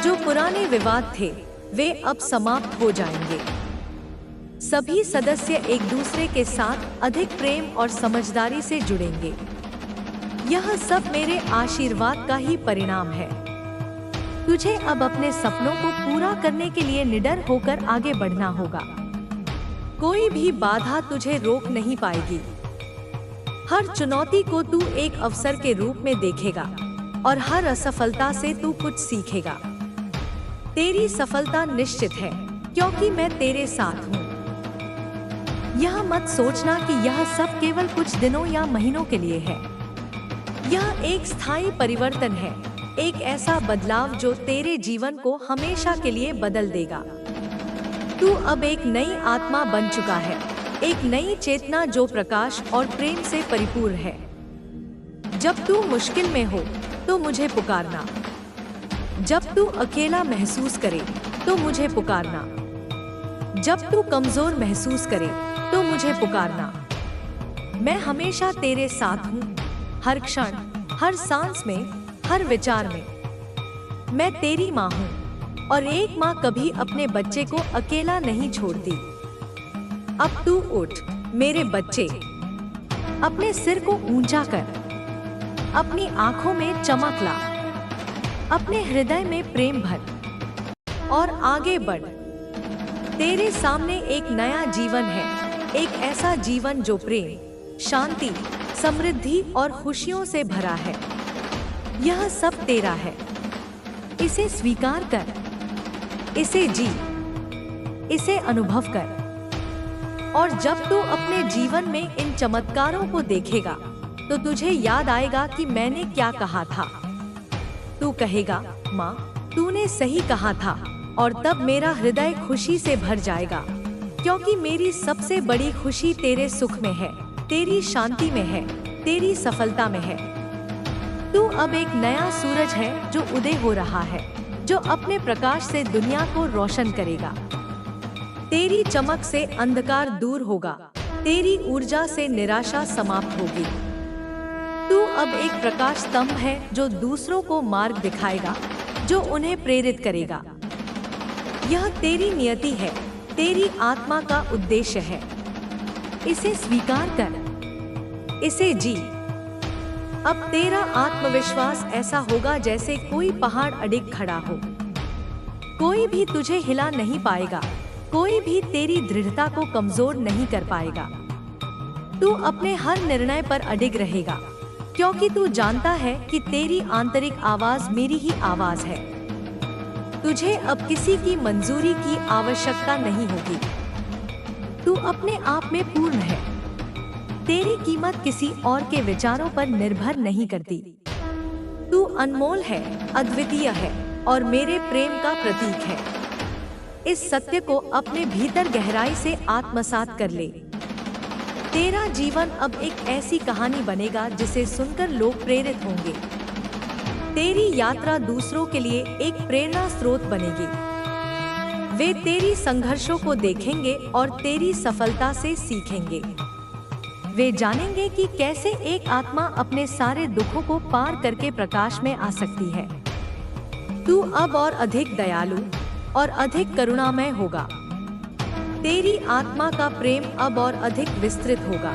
जो पुराने विवाद थे, वे अब समाप्त हो जाएंगे। सभी सदस्य एक दूसरे के साथ अधिक प्रेम और समझदारी से जुड़ेंगे। यह सब मेरे आशीर्वाद का ही परिणाम है। तुझे अब अपने सपनों को पूरा करने के लिए निडर होकर आगे बढ़ना होगा। कोई भी बाधा तुझे रोक नहीं पाएगी। हर चुनौती को तू एक अवसर के रूप में देखेगा और हर असफलता से तू कुछ सीखेगा। तेरी सफलता निश्चित है, क्योंकि मैं तेरे साथ हूँ। यह मत सोचना कि यह सब केवल कुछ दिनों या महीनों के लिए है। यह एक स्थायी परिवर्तन है, एक ऐसा बदलाव जो तेरे जीवन को हमेशा के लिए बदल देगा। तू अब एक नई आत्मा बन चुका है, एक नई चेतना जो प्रकाश और प्रेम से परिपूर्ण है। जब तू मुश्किल में हो, तो मुझे पुकारना। जब तू अकेला महसूस करे, तो मुझे पुकारना। जब तू कमजोर महसूस करे, तो मुझे पुकारना। मैं हमेशा तेरे साथ हूँ, हर क्षण, हर सांस में, हर विचार में। मैं तेरी माँ हूँ और एक माँ कभी अपने बच्चे को अकेला नहीं छोड़ती। अब तू उठ मेरे बच्चे, अपने सिर को ऊंचा कर, अपनी आंखों में चमक ला, अपने हृदय में प्रेम भर और आगे बढ़। तेरे सामने एक नया जीवन है, एक ऐसा जीवन जो प्रेम, शांति, समृद्धि और खुशियों से भरा है। यह सब तेरा है। इसे स्वीकार कर, इसे जी, इसे अनुभव कर। और जब तू अपने जीवन में इन चमत्कारों को देखेगा, तो तुझे याद आएगा कि मैंने क्या कहा था। तू कहेगा, माँ, तूने सही कहा था, और तब मेरा हृदय खुशी से भर जाएगा, क्योंकि मेरी सबसे बड़ी खुशी तेरे सुख में है, तेरी शांति में है, तेरी सफलता में है। तू अब एक नया सूरज है जो उदय हो रहा है, जो अपने प्रकाश से दुनिया को रोशन करेगा। तेरी चमक से अंधकार दूर होगा, तेरी ऊर्जा से निराशा समाप्त होगी। तू अब एक प्रकाश स्तंभ है जो दूसरों को मार्ग दिखाएगा, जो उन्हें प्रेरित करेगा। यह तेरी नियति है, तेरी आत्मा का उद्देश्य है। इसे स्वीकार कर, इसे जी। अब तेरा आत्मविश्वास ऐसा होगा जैसे कोई पहाड़ अडिग खड़ा हो। कोई भी तुझे हिला नहीं पाएगा, कोई भी तेरी दृढ़ता को कमजोर नहीं कर पाएगा। तू अपने हर निर्णय पर अडिग रहेगा, क्योंकि तू जानता है कि तेरी आंतरिक आवाज मेरी ही आवाज है। तुझे अब किसी की मंजूरी की आवश्यकता नहीं होगी। तू अपने आप में पूर्ण है। तेरी कीमत किसी और के विचारों पर निर्भर नहीं करती। तू अनमोल है, अद्वितीय है और मेरे प्रेम का प्रतीक है। इस सत्य को अपने भीतर गहराई से आत्मसात कर ले। तेरा जीवन अब एक ऐसी कहानी बनेगा जिसे सुनकर लोग प्रेरित होंगे। तेरी यात्रा दूसरों के लिए एक प्रेरणा स्रोत बनेगी। वे तेरी संघर्षों को देखेंगे और तेरी सफलता से सीखेंगे। वे जानेंगे कि कैसे एक आत्मा अपने सारे दुखों को पार करके प्रकाश में आ सकती है। तू अब और अधिक दयालु और अधिक करुणामय होगा। तेरी आत्मा का प्रेम अब और अधिक विस्तृत होगा।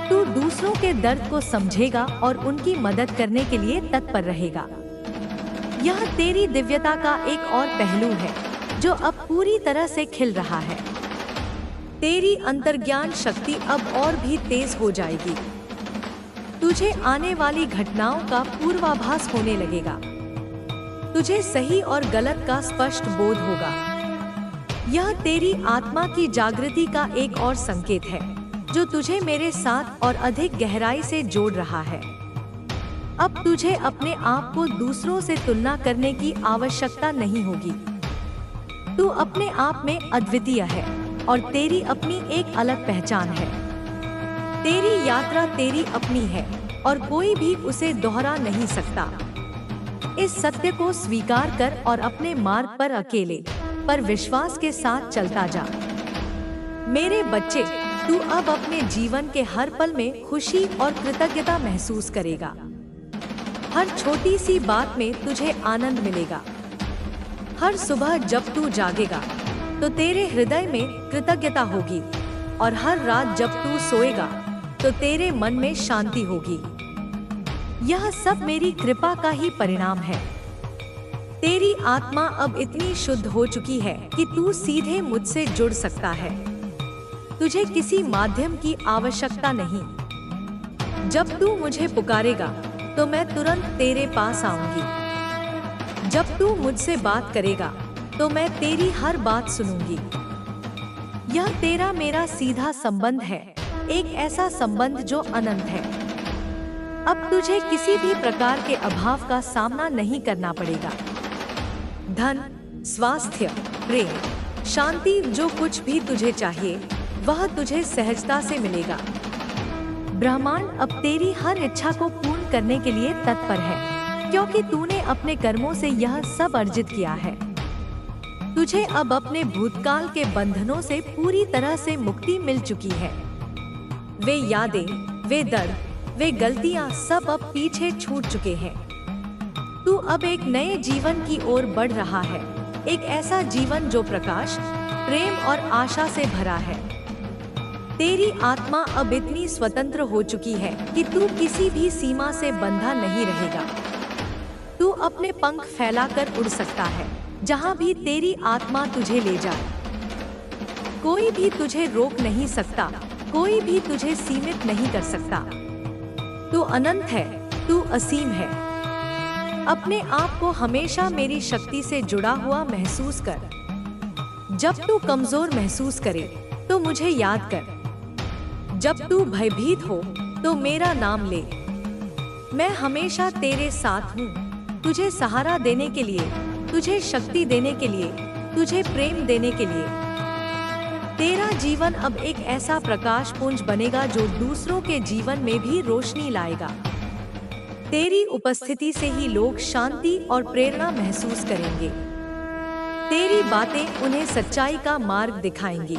तू दूसरों के दर्द को समझेगा और उनकी मदद करने के लिए तत्पर रहेगा। यह तेरी दिव्यता का एक और पहलू है जो अब पूरी तरह से खिल रहा है। तेरी अंतर्ज्ञान शक्ति अब और भी तेज हो जाएगी। तुझे आने वाली घटनाओं का पूर्वाभास होने लगेगा। तुझे सही और गलत का स्पष्ट बोध होगा। यह तेरी आत्मा की जागृति का एक और संकेत है जो तुझे मेरे साथ और अधिक गहराई से जोड़ रहा है। अब तुझे अपने आप को दूसरों से तुलना करने की आवश्यकता नहीं होगी। तू अपने आप में अद्वितीय है और तेरी अपनी एक अलग पहचान है। तेरी यात्रा तेरी अपनी है और कोई भी उसे दोहरा नहीं सकता। इस सत्य को स्वीकार कर और अपने मार्ग पर अकेले पर विश्वास के साथ चलता जा। मेरे बच्चे, तू अब अपने जीवन के हर पल में खुशी और कृतज्ञता महसूस करेगा। हर छोटी सी बात में तुझे आनंद मिलेगा। हर सुबह जब तू जागेगा तो तेरे हृदय में कृतज्ञता होगी और हर रात जब तू सोएगा तो तेरे मन में शांति होगी। यह सब मेरी कृपा का ही परिणाम है। तेरी आत्मा अब इतनी शुद्ध हो चुकी है कि तू सीधे मुझसे जुड़ सकता है। तुझे किसी माध्यम की आवश्यकता नहीं। जब तू मुझे पुकारेगा तो मैं तुरंत तेरे पास आऊंगी। जब तू मुझसे बात करेगा तो मैं तेरी हर बात सुनूंगी। यह तेरा मेरा सीधा संबंध है, एक ऐसा संबंध जो अनंत है। अब तुझे किसी भी प्रकार के अभाव का सामना नहीं करना पड़ेगा। धन, स्वास्थ्य, प्रेम, शांति, जो कुछ भी तुझे चाहिए वह तुझे सहजता से मिलेगा। ब्रह्मांड अब तेरी हर इच्छा को पूर्ण करने के लिए तत्पर है, क्योंकि तूने अपने कर्मों से यह सब अर्जित किया है। तुझे अब अपने भूतकाल के बंधनों से पूरी तरह से मुक्ति मिल चुकी है। वे यादें, वे दर्द, वे गलतियां सब अब पीछे छूट चुके हैं। तू अब एक नए जीवन की ओर बढ़ रहा है, एक ऐसा जीवन जो प्रकाश, प्रेम और आशा से भरा है। तेरी आत्मा अब इतनी स्वतंत्र हो चुकी है कि तू किसी भी सीमा से बंधा नहीं रहेगा। तू अपने पंख फैलाकर उड़ सकता है जहां भी तेरी आत्मा तुझे ले जाए। कोई भी तुझे रोक नहीं सकता, कोई भी तुझे सीमित नहीं कर सकता। तू अनंत है, तू असीम है। अपने आप को हमेशा मेरी शक्ति से जुड़ा हुआ महसूस कर। जब तू कमजोर महसूस करे तो मुझे याद कर। जब तू भयभीत हो तो मेरा नाम ले। मैं हमेशा तेरे साथ हूँ, तुझे सहारा देने के लिए, तुझे शक्ति देने के लिए, तुझे प्रेम देने के लिए। तेरा जीवन अब एक ऐसा प्रकाश पुंज बनेगा जो दूसरों के जीवन में भी रोशनी लाएगा। तेरी उपस्थिति से ही लोग शांति और प्रेरणा महसूस करेंगे। तेरी बातें उन्हें सच्चाई का मार्ग दिखाएंगी।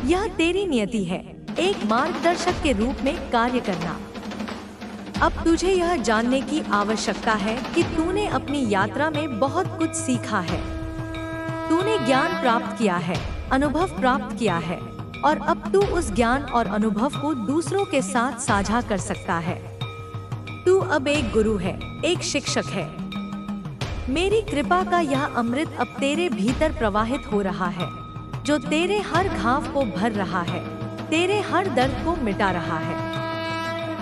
यह तेरी नियति है, एक मार्गदर्शक के रूप में कार्य करना। अब तुझे यह जानने की आवश्यकता है कि तूने अपनी यात्रा में बहुत कुछ सीखा है। तूने ज्ञान प्राप्त किया है, अनुभव प्राप्त किया है और अब तू उस ज्ञान और अनुभव को दूसरों के साथ साझा कर सकता है। तू अब एक गुरु है, एक शिक्षक है। मेरी कृपा का यह अमृत अब तेरे भीतर प्रवाहित हो रहा है, जो तेरे हर घाव को भर रहा है, तेरे हर दर्द को मिटा रहा है।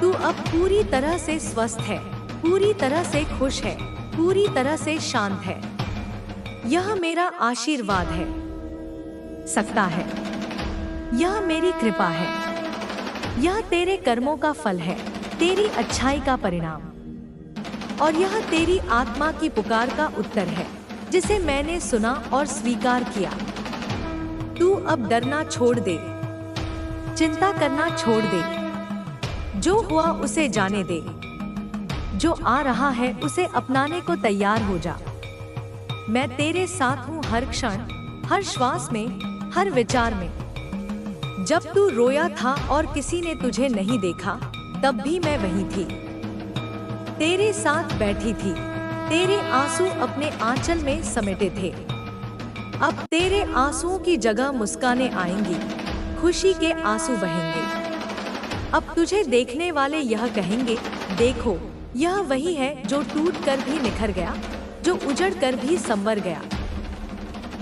तू अब पूरी तरह से स्वस्थ है, पूरी तरह से खुश है, पूरी तरह से शांत है। यह मेरा आशीर्वाद है, सकता है। यह मेरी कृपा है। यह तेरे कर्मों का फल है, तेरी अच्छाई का परिणाम। और यह तेरी आत्मा की पुकार का उत्तर है, जिसे मैंने सुना और स्वीकार किया। तू अब डरना छोड़ दे। चिंता करना छोड़ दे। जो हुआ उसे जाने दे। जो आ रहा है उसे अपनाने को तैयार हो जा। मैं तेरे साथ हूँ हर क्षण, हर श्वास में, हर विचार में। जब तू रोया था और किसी ने तुझे नहीं देखा, तब भी मैं वहीं थी, तेरे साथ बैठी थी। तेरे आंसू अपने आंचल में समेटे थे। अब तेरे आंसुओं की जगह मुस्कानें आएंगी, खुशी के आंसू बहेंगे। अब तुझे देखने वाले यह कहेंगे, देखो, यह वही है जो टूट कर भी निखर गया, जो उजड़ कर भी संवर गया।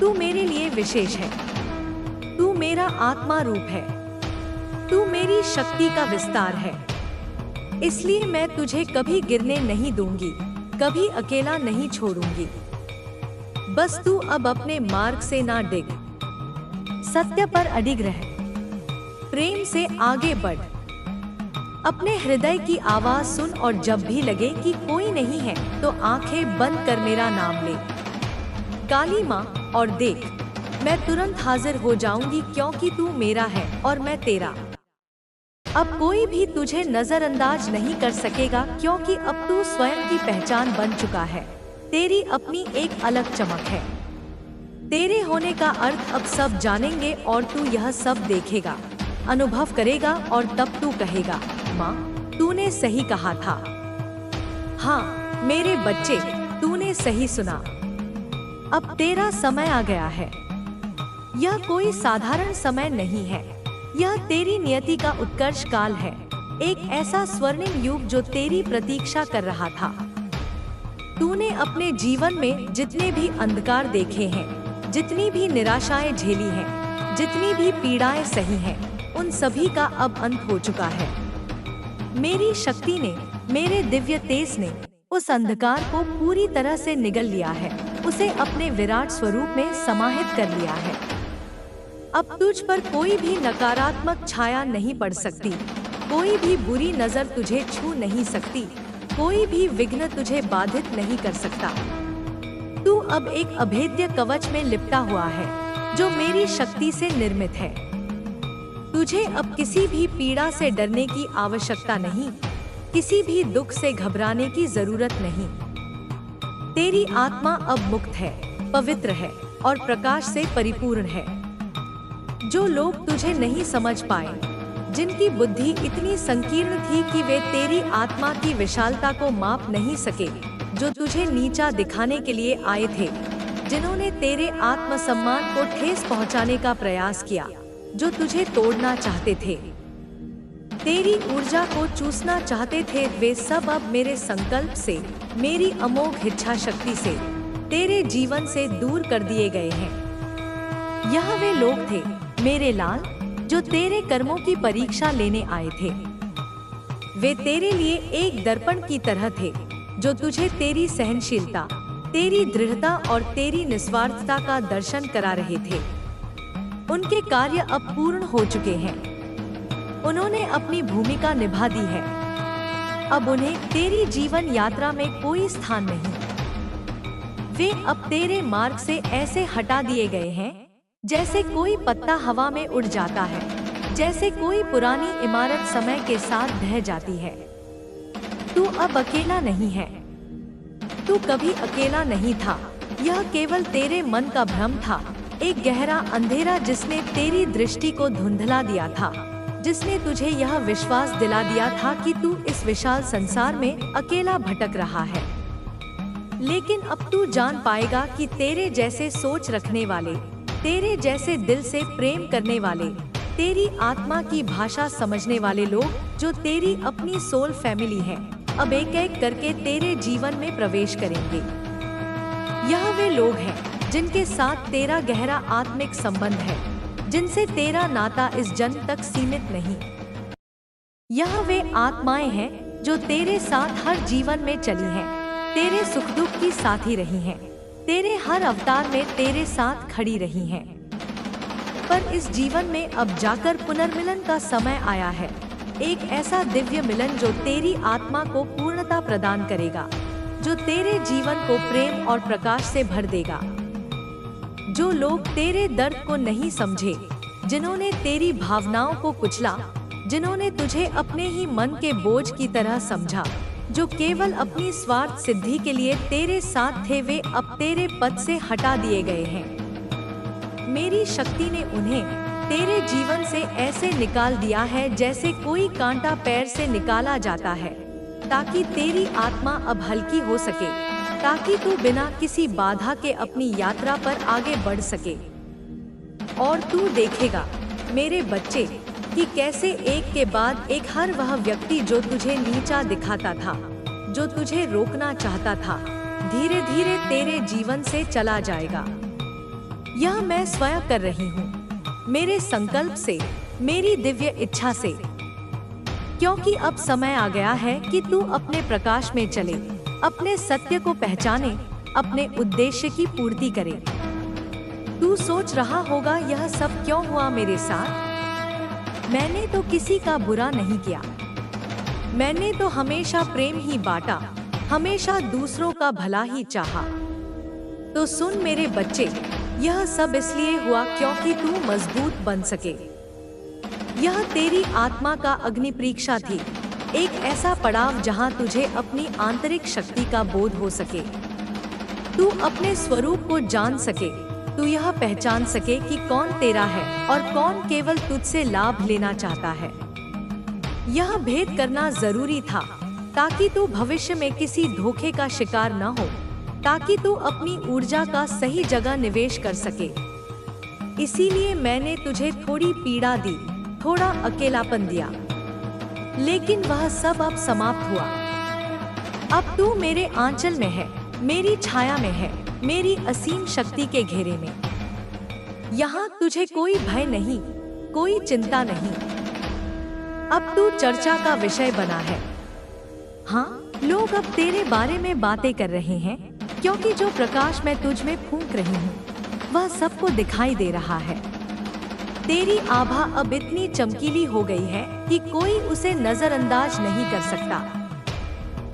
तू मेरे लिए विशेष है। तू मेरा आत्मा रूप है। तू मेरी शक्ति का विस्तार है। इसलिए मैं तुझे कभी गिरने नहीं दूंगी, कभी अकेला नहीं छोड़ूंगी। बस तू अब अपने मार्ग से ना डिग, सत्य पर अडिग रह, प्रेम से आगे बढ़। अपने हृदय की आवाज सुन और जब भी लगे कि कोई नहीं है तो आंखें बंद कर मेरा नाम ले, काली माँ, और देख, मैं तुरंत हाजिर हो जाऊंगी, क्योंकि तू मेरा है और मैं तेरा। अब कोई भी तुझे नजरअंदाज नहीं कर सकेगा, क्योंकि अब तू स्वयं की पहचान बन चुका है। तेरी अपनी एक अलग चमक है। तेरे होने का अर्थ अब सब जानेंगे और तू यह सब देखेगा, अनुभव करेगा, और तब तू कहेगा, माँ, तूने सही कहा था। हाँ मेरे बच्चे, तूने सही सुना। अब तेरा समय आ गया है। यह कोई साधारण समय नहीं है। यह तेरी नियति का उत्कर्ष काल है, एक ऐसा स्वर्णिम युग जो तेरी प्रतीक्षा कर रहा था। तूने अपने जीवन में जितने भी अंधकार देखे हैं, जितनी भी निराशाएं झेली हैं, जितनी भी पीड़ाएं सही हैं, उन सभी का अब अंत हो चुका है। मेरी शक्ति ने, मेरे दिव्य तेज ने उस अंधकार को पूरी तरह से निगल लिया है, उसे अपने विराट स्वरूप में समाहित कर लिया है। अब तुझ पर कोई भी नकारात्मक छाया नहीं पड़ सकती, कोई भी बुरी नजर तुझे छू नहीं सकती, कोई भी विघ्न तुझे बाधित नहीं कर सकता। तू अब एक अभेद्य कवच में लिपटा हुआ है, जो मेरी शक्ति से निर्मित है। तुझे अब किसी भी पीड़ा से डरने की आवश्यकता नहीं, किसी भी दुख से घबराने की जरूरत नहीं। तेरी आत्मा अब मुक्त है, पवित्र है और प्रकाश से परिपूर्ण है। जो लोग तुझे नहीं समझ पाए, जिनकी बुद्धि इतनी संकीर्ण थी कि वे तेरी आत्मा की विशालता को माप नहीं सके, जो तुझे नीचा दिखाने के लिए आए थे, जिन्होंने तेरे आत्मसम्मान को ठेस पहुंचाने का प्रयास किया, जो तुझे तोड़ना चाहते थे, तेरी ऊर्जा को चूसना चाहते थे, वे सब अब मेरे संकल्प से, मेरी अमोघ इच्छा शक्ति से, तेरे जीवन से दूर कर दिए गए हैं। यह वे लोग थे, मेरे लाल, जो तेरे कर्मों की परीक्षा लेने आए थे। वे तेरे लिए एक दर्पण की तरह थे, जो तुझे तेरी सहनशीलता, तेरी दृढ़ता और तेरी निस्वार्थता का दर्शन करा रहे थे। उनके कार्य अब पूर्ण हो चुके हैं। उन्होंने अपनी भूमिका निभा दी है। अब उन्हें तेरी जीवन यात्रा में कोई स्थान नहीं। वे अब तेरे मार्ग से ऐसे हटा दिए गए हैं, जैसे कोई पत्ता हवा में उड़ जाता है, जैसे कोई पुरानी इमारत समय के साथ ढह जाती है। तू अब अकेला नहीं है। तू कभी अकेला नहीं था। यह केवल तेरे मन का भ्रम था, एक गहरा अंधेरा जिसने तेरी दृष्टि को धुंधला दिया था, जिसने तुझे यह विश्वास दिला दिया था कि तू इस विशाल संसार में अकेला भटक रहा है। लेकिन अब तू जान पाएगा कि तेरे जैसे सोच रखने वाले, तेरे जैसे दिल से प्रेम करने वाले, तेरी आत्मा की भाषा समझने वाले लोग, जो तेरी अपनी सोल फैमिली है, अब एक एक करके तेरे जीवन में प्रवेश करेंगे। यह वे लोग हैं जिनके साथ तेरा गहरा आत्मिक संबंध है, जिनसे तेरा नाता इस जन्म तक सीमित नहीं। यह वे आत्माएं हैं जो तेरे साथ हर जीवन में चली हैं, तेरे सुख दुख की साथी रही हैं, तेरे हर अवतार में तेरे साथ खड़ी रही हैं। पर इस जीवन में अब जाकर पुनर्मिलन का समय आया है, एक ऐसा दिव्य मिलन जो तेरी आत्मा को पूर्णता प्रदान करेगा, जो तेरे जीवन को प्रेम और प्रकाश से भर देगा। जो लोग तेरे दर्द को नहीं समझे, जिन्होंने तेरी भावनाओं को कुचला, जिन्होंने तुझे अपने ही मन के बोझ की तरह समझा, जो केवल अपनी स्वार्थ सिद्धि के लिए तेरे साथ थे, वे अब तेरे पद से हटा दिए गए हैं। मेरी शक्ति ने उन्हें तेरे जीवन से ऐसे निकाल दिया है जैसे कोई कांटा पैर से निकाला जाता है, ताकि तेरी आत्मा अब हल्की हो सके, ताकि तू बिना किसी बाधा के अपनी यात्रा पर आगे बढ़ सके। और तू देखेगा मेरे बच्चे कि कैसे एक के बाद एक हर वह व्यक्ति जो तुझे नीचा दिखाता था, जो तुझे रोकना चाहता था, धीरे धीरे तेरे जीवन से चला जाएगा। यह मैं स्वयं कर रही हूँ, मेरे संकल्प से, मेरी दिव्य इच्छा से, क्योंकि अब समय आ गया है कि तू अपने प्रकाश में चले, अपने सत्य को पहचाने, अपने उद्देश्य की पूर्ति करे। तू सोच रहा होगा यह सब क्यों हुआ मेरे साथ? मैंने तो किसी का बुरा नहीं किया, मैंने तो हमेशा प्रेम ही बांटा, हमेशा दूसरों का भला ही चाहा। तो सुन मेरे बच्चे, यह सब इसलिए हुआ क्योंकि तू मजबूत बन सके। यह तेरी आत्मा का अग्नि परीक्षा थी, एक ऐसा पड़ाव जहां तुझे अपनी आंतरिक शक्ति का बोध हो सके, तू अपने स्वरूप को जान सके, तू यह पहचान सके कि कौन तेरा है और कौन केवल तुझसे लाभ लेना चाहता है। यह भेद करना जरूरी था ताकि तू भविष्य में किसी धोखे का शिकार न हो, ताकि तू अपनी ऊर्जा का सही जगह निवेश कर सके। इसीलिए मैंने तुझे थोड़ी पीड़ा दी, थोड़ा अकेलापन दिया, लेकिन वह सब अब समाप्त हुआ। अब तू मेरे आंचल में है, मेरी छाया में है, मेरी असीम शक्ति के घेरे में। यहाँ तुझे कोई भय नहीं, कोई चिंता नहीं। अब तू चर्चा का विषय बना है। हाँ, लोग अब तेरे बारे में बातें कर रहे हैं, क्योंकि जो प्रकाश मैं तुझ में फूंक रही हूँ वह सबको दिखाई दे रहा है। तेरी आभा अब इतनी चमकीली हो गई है कि कोई उसे नजरअंदाज नहीं कर सकता।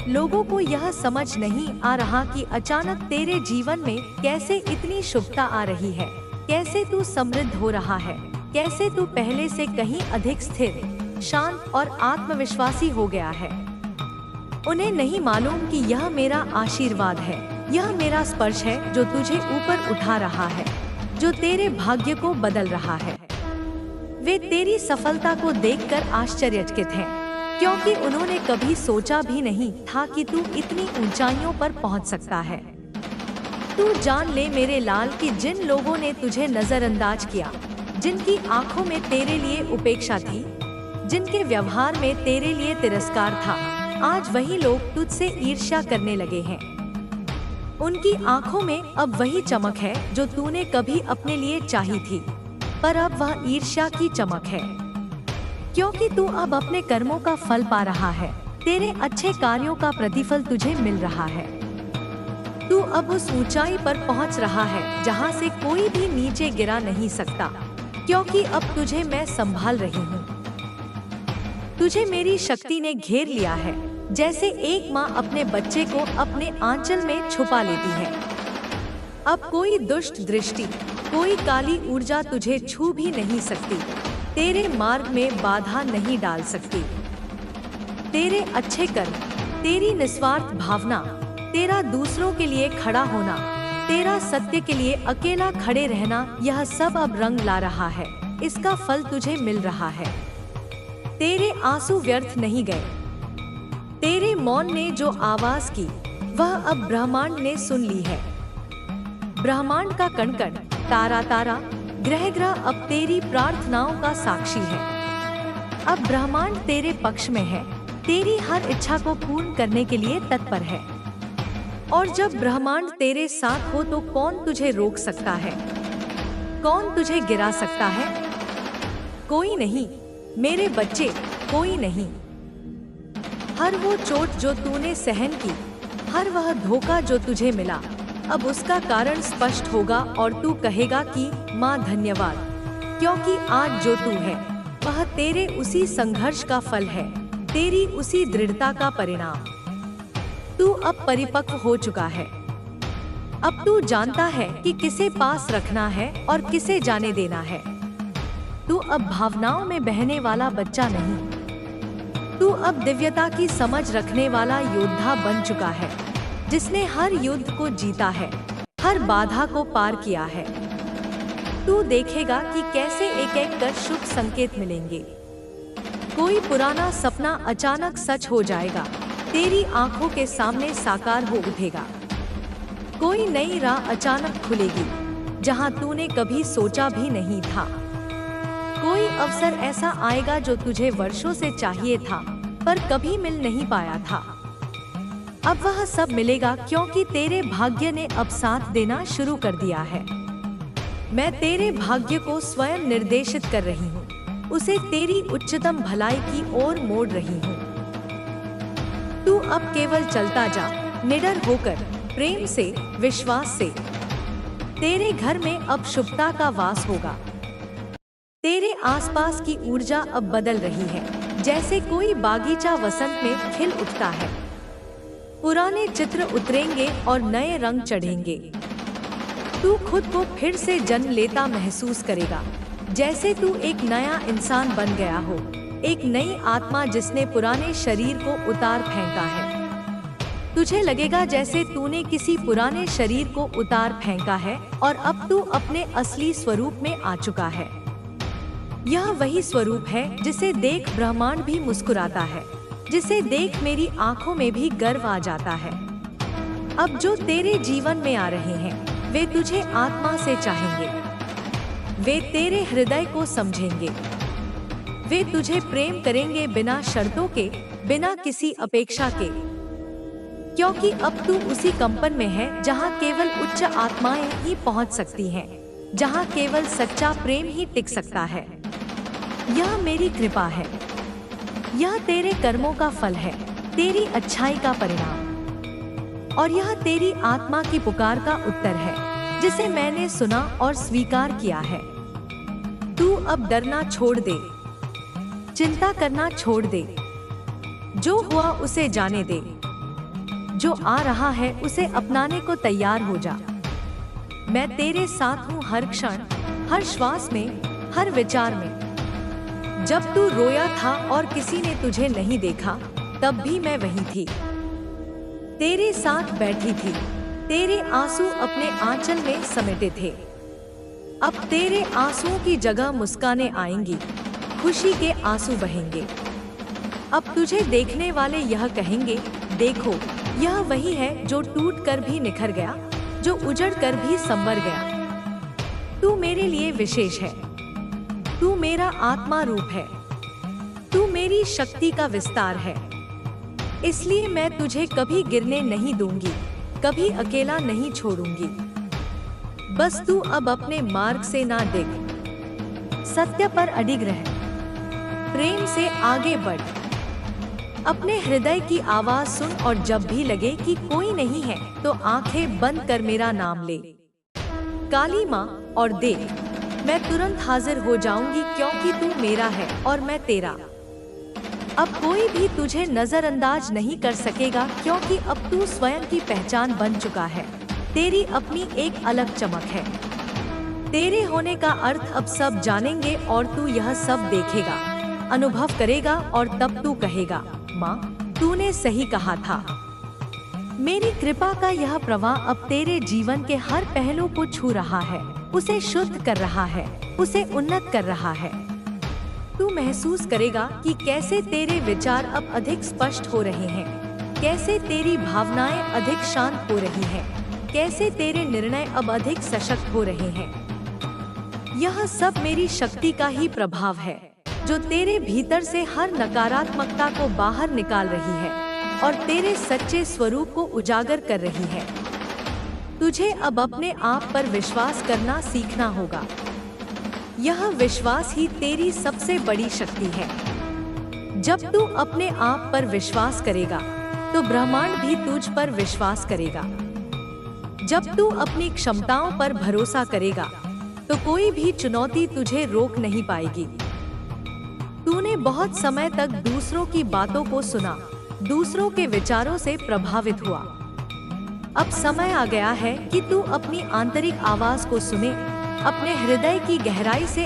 लोगों को यह समझ नहीं आ रहा कि अचानक तेरे जीवन में कैसे इतनी शुभता आ रही है, कैसे तू समृद्ध हो रहा है, कैसे तू पहले से कहीं अधिक स्थिर, शांत और आत्मविश्वासी हो गया है। उन्हें नहीं मालूम कि यह मेरा आशीर्वाद है, यह मेरा स्पर्श है जो तुझे ऊपर उठा रहा है, जो तेरे भाग्य को बदल रहा है। वे तेरी सफलता को देखकर आश्चर्यचकित हैं, क्योंकि उन्होंने कभी सोचा भी नहीं था कि तू इतनी ऊंचाइयों पर पहुंच सकता है। तू जान ले मेरे लाल कि जिन लोगों ने तुझे नजरअंदाज किया, जिनकी आंखों में तेरे लिए उपेक्षा थी, जिनके व्यवहार में तेरे लिए तिरस्कार था, आज वही लोग तुझसे ईर्ष्या करने लगे हैं। उनकी आंखों में अब वही चमक है जो तूने कभी अपने लिए चाही थी, पर अब वह ईर्ष्या की चमक है, क्योंकि तू अब अपने कर्मों का फल पा रहा है, तेरे अच्छे कार्यों का प्रतिफल तुझे मिल रहा है। तू अब उस ऊंचाई पर पहुंच रहा है जहां से कोई भी नीचे गिरा नहीं सकता, क्योंकि अब तुझे मैं संभाल रही हूँ। तुझे मेरी शक्ति ने घेर लिया है, जैसे एक माँ अपने बच्चे को अपने आंचल में छुपा लेती है। अब कोई दुष्ट दृष्टि, कोई काली ऊर्जा तुझे छू भी नहीं सकती, तेरे मार्ग में बाधा नहीं डाल सकती। तेरे अच्छे कर्म, तेरी निस्वार्थ भावना, तेरा दूसरों के लिए खड़ा होना, तेरा सत्य के लिए अकेला खड़े रहना, यह सब अब रंग ला रहा है, इसका फल तुझे मिल रहा है। तेरे आंसू व्यर्थ नहीं गए, तेरे मौन ने जो आवाज की वह अब ब्रह्मांड ने सुन ली है। ब्रह्मांड का कण कण, तारा तारा, ग्रह ग्रह अब तेरी प्रार्थनाओं का साक्षी है। अब ब्रह्मांड तेरे पक्ष में है, तेरी हर इच्छा को पूर्ण करने के लिए तत्पर है। और जब ब्रह्मांड तेरे साथ हो तो कौन तुझे रोक सकता है, कौन तुझे गिरा सकता है? कोई नहीं मेरे बच्चे, कोई नहीं। हर वो चोट जो तूने सहन की, हर वह धोखा जो तुझे मिला, अब उसका कारण स्पष्ट होगा और तू कहेगा कि माँ धन्यवाद, क्योंकि आज जो तू है वह तेरे उसी संघर्ष का फल है, तेरी उसी दृढ़ता का परिणाम। तू अब परिपक्व हो चुका है। अब तू जानता है कि किसे पास रखना है और किसे जाने देना है। तू अब भावनाओं में बहने वाला बच्चा नहीं। तू अब दिव्यता की समझ रखने वाला योद्धा बन चुका है, जिसने हर युद्ध को जीता है, हर बाधा को पार किया है। तू देखेगा कि कैसे एक एक कर शुभ संकेत मिलेंगे। कोई पुराना सपना अचानक सच हो जाएगा, तेरी आंखों के सामने साकार हो उठेगा। कोई नई राह अचानक खुलेगी, जहां तूने कभी सोचा भी नहीं था। कोई अवसर ऐसा आएगा जो तुझे वर्षों से चाहिए था, पर कभी मिल नहीं पाया था। अब वह सब मिलेगा, क्योंकि तेरे भाग्य ने अब साथ देना शुरू कर दिया है। मैं तेरे भाग्य को स्वयं निर्देशित कर रही हूँ, उसे तेरी उच्चतम भलाई की ओर मोड़ रही हूँ। तू अब केवल चलता जा, निडर होकर, प्रेम से, विश्वास से। तेरे घर में अब शुभता का वास होगा। तेरे आसपास की ऊर्जा अब बदल रही है, जैसे कोई बागीचा वसंत में खिल उठता है। पुराने चित्र उतरेंगे और नए रंग चढ़ेंगे। तू खुद को फिर से जन्म लेता महसूस करेगा, जैसे तू एक नया इंसान बन गया हो, एक नई आत्मा जिसने पुराने शरीर को उतार फेंका है। तुझे लगेगा जैसे तूने किसी पुराने शरीर को उतार फेंका है और अब तू अपने असली स्वरूप में आ चुका है। यह वही स्वरूप है जिसे देख ब्रह्मांड भी मुस्कुराता है, जिसे देख मेरी आंखों में भी गर्व आ जाता है। अब जो तेरे जीवन में आ रहे हैं, वे तुझे आत्मा से चाहेंगे। वे तेरे हृदय को समझेंगे। वे तुझे प्रेम करेंगे बिना शर्तों के, बिना किसी अपेक्षा के। क्योंकि अब तू उसी कंपन में है जहां केवल उच्च आत्माएं ही पहुंच सकती हैं, जहां केवल सच्चा प्रेम ही टिक सकता है। यह मेरी कृपा है। यह तेरे कर्मों का फल है, तेरी अच्छाई का परिणाम। और यह तेरी आत्मा की पुकार का उत्तर है, जिसे मैंने सुना और स्वीकार किया है। तू अब डरना छोड़ दे, चिंता करना छोड़ दे। जो हुआ उसे जाने दे। जो आ रहा है उसे अपनाने को तैयार हो जा। मैं तेरे साथ हूँ हर क्षण, हर श्वास में, हर विचार में। जब तू रोया था और किसी ने तुझे नहीं देखा, तब भी मैं वहीं थी, तेरे साथ बैठी थी। तेरे आंसू अपने आंचल में समेटे थे। अब तेरे आंसुओं की जगह मुस्कानें आएंगी, खुशी के आंसू बहेंगे। अब तुझे देखने वाले यह कहेंगे, देखो, यह वही है जो टूट कर भी निखर गया, जो उजड़ कर भी संवर गया। तू मेरे लिए विशेष है। तू मेरा आत्मा रूप है। तू मेरी शक्ति का विस्तार है। इसलिए मैं तुझे कभी गिरने नहीं दूंगी, कभी अकेला नहीं छोड़ूंगी। बस तू अब अपने मार्ग से ना डिग, सत्य पर अडिग रह, प्रेम से आगे बढ़। अपने हृदय की आवाज सुन और जब भी लगे कि कोई नहीं है, तो आंखें बंद कर मेरा नाम ले, काली माँ, और देख, मैं तुरंत हाजिर हो जाऊंगी, क्योंकि तू मेरा है और मैं तेरा। अब कोई भी तुझे नजरअंदाज नहीं कर सकेगा, क्योंकि अब तू स्वयं की पहचान बन चुका है। तेरी अपनी एक अलग चमक है। तेरे होने का अर्थ अब सब जानेंगे और तू यह सब देखेगा, अनुभव करेगा, और तब तू कहेगा, माँ, तूने सही कहा था। मेरी कृपा का यह प्रवाह अब तेरे जीवन के हर पहलू को छू रहा है, उसे शुद्ध कर रहा है, उसे उन्नत कर रहा है। तू महसूस करेगा कि कैसे तेरे विचार अब अधिक स्पष्ट हो रहे हैं, कैसे तेरी भावनाएं अधिक शांत हो रही हैं, कैसे तेरे निर्णय अब अधिक सशक्त हो रहे हैं। यह सब मेरी शक्ति का ही प्रभाव है, जो तेरे भीतर से हर नकारात्मकता को बाहर निकाल रही है और तेरे सच्चे स्वरूप को उजागर कर रही है। तुझे अब अपने आप पर विश्वास करना सीखना होगा। यह विश्वास ही तेरी सबसे बड़ी शक्ति है। जब तू अपने आप पर विश्वास करेगा, तो ब्रह्मांड भी तुझ पर विश्वास करेगा। जब तू अपनी क्षमताओं पर भरोसा करेगा, तो कोई भी चुनौती तुझे रोक नहीं पाएगी। तूने बहुत समय तक दूसरों की बातों को सुना, दूसरों के विचारों से प्रभावित हुआ। अब समय आ गया है कि तू अपनी आंतरिक आवाज को सुने, अपने हृदय की गहराई से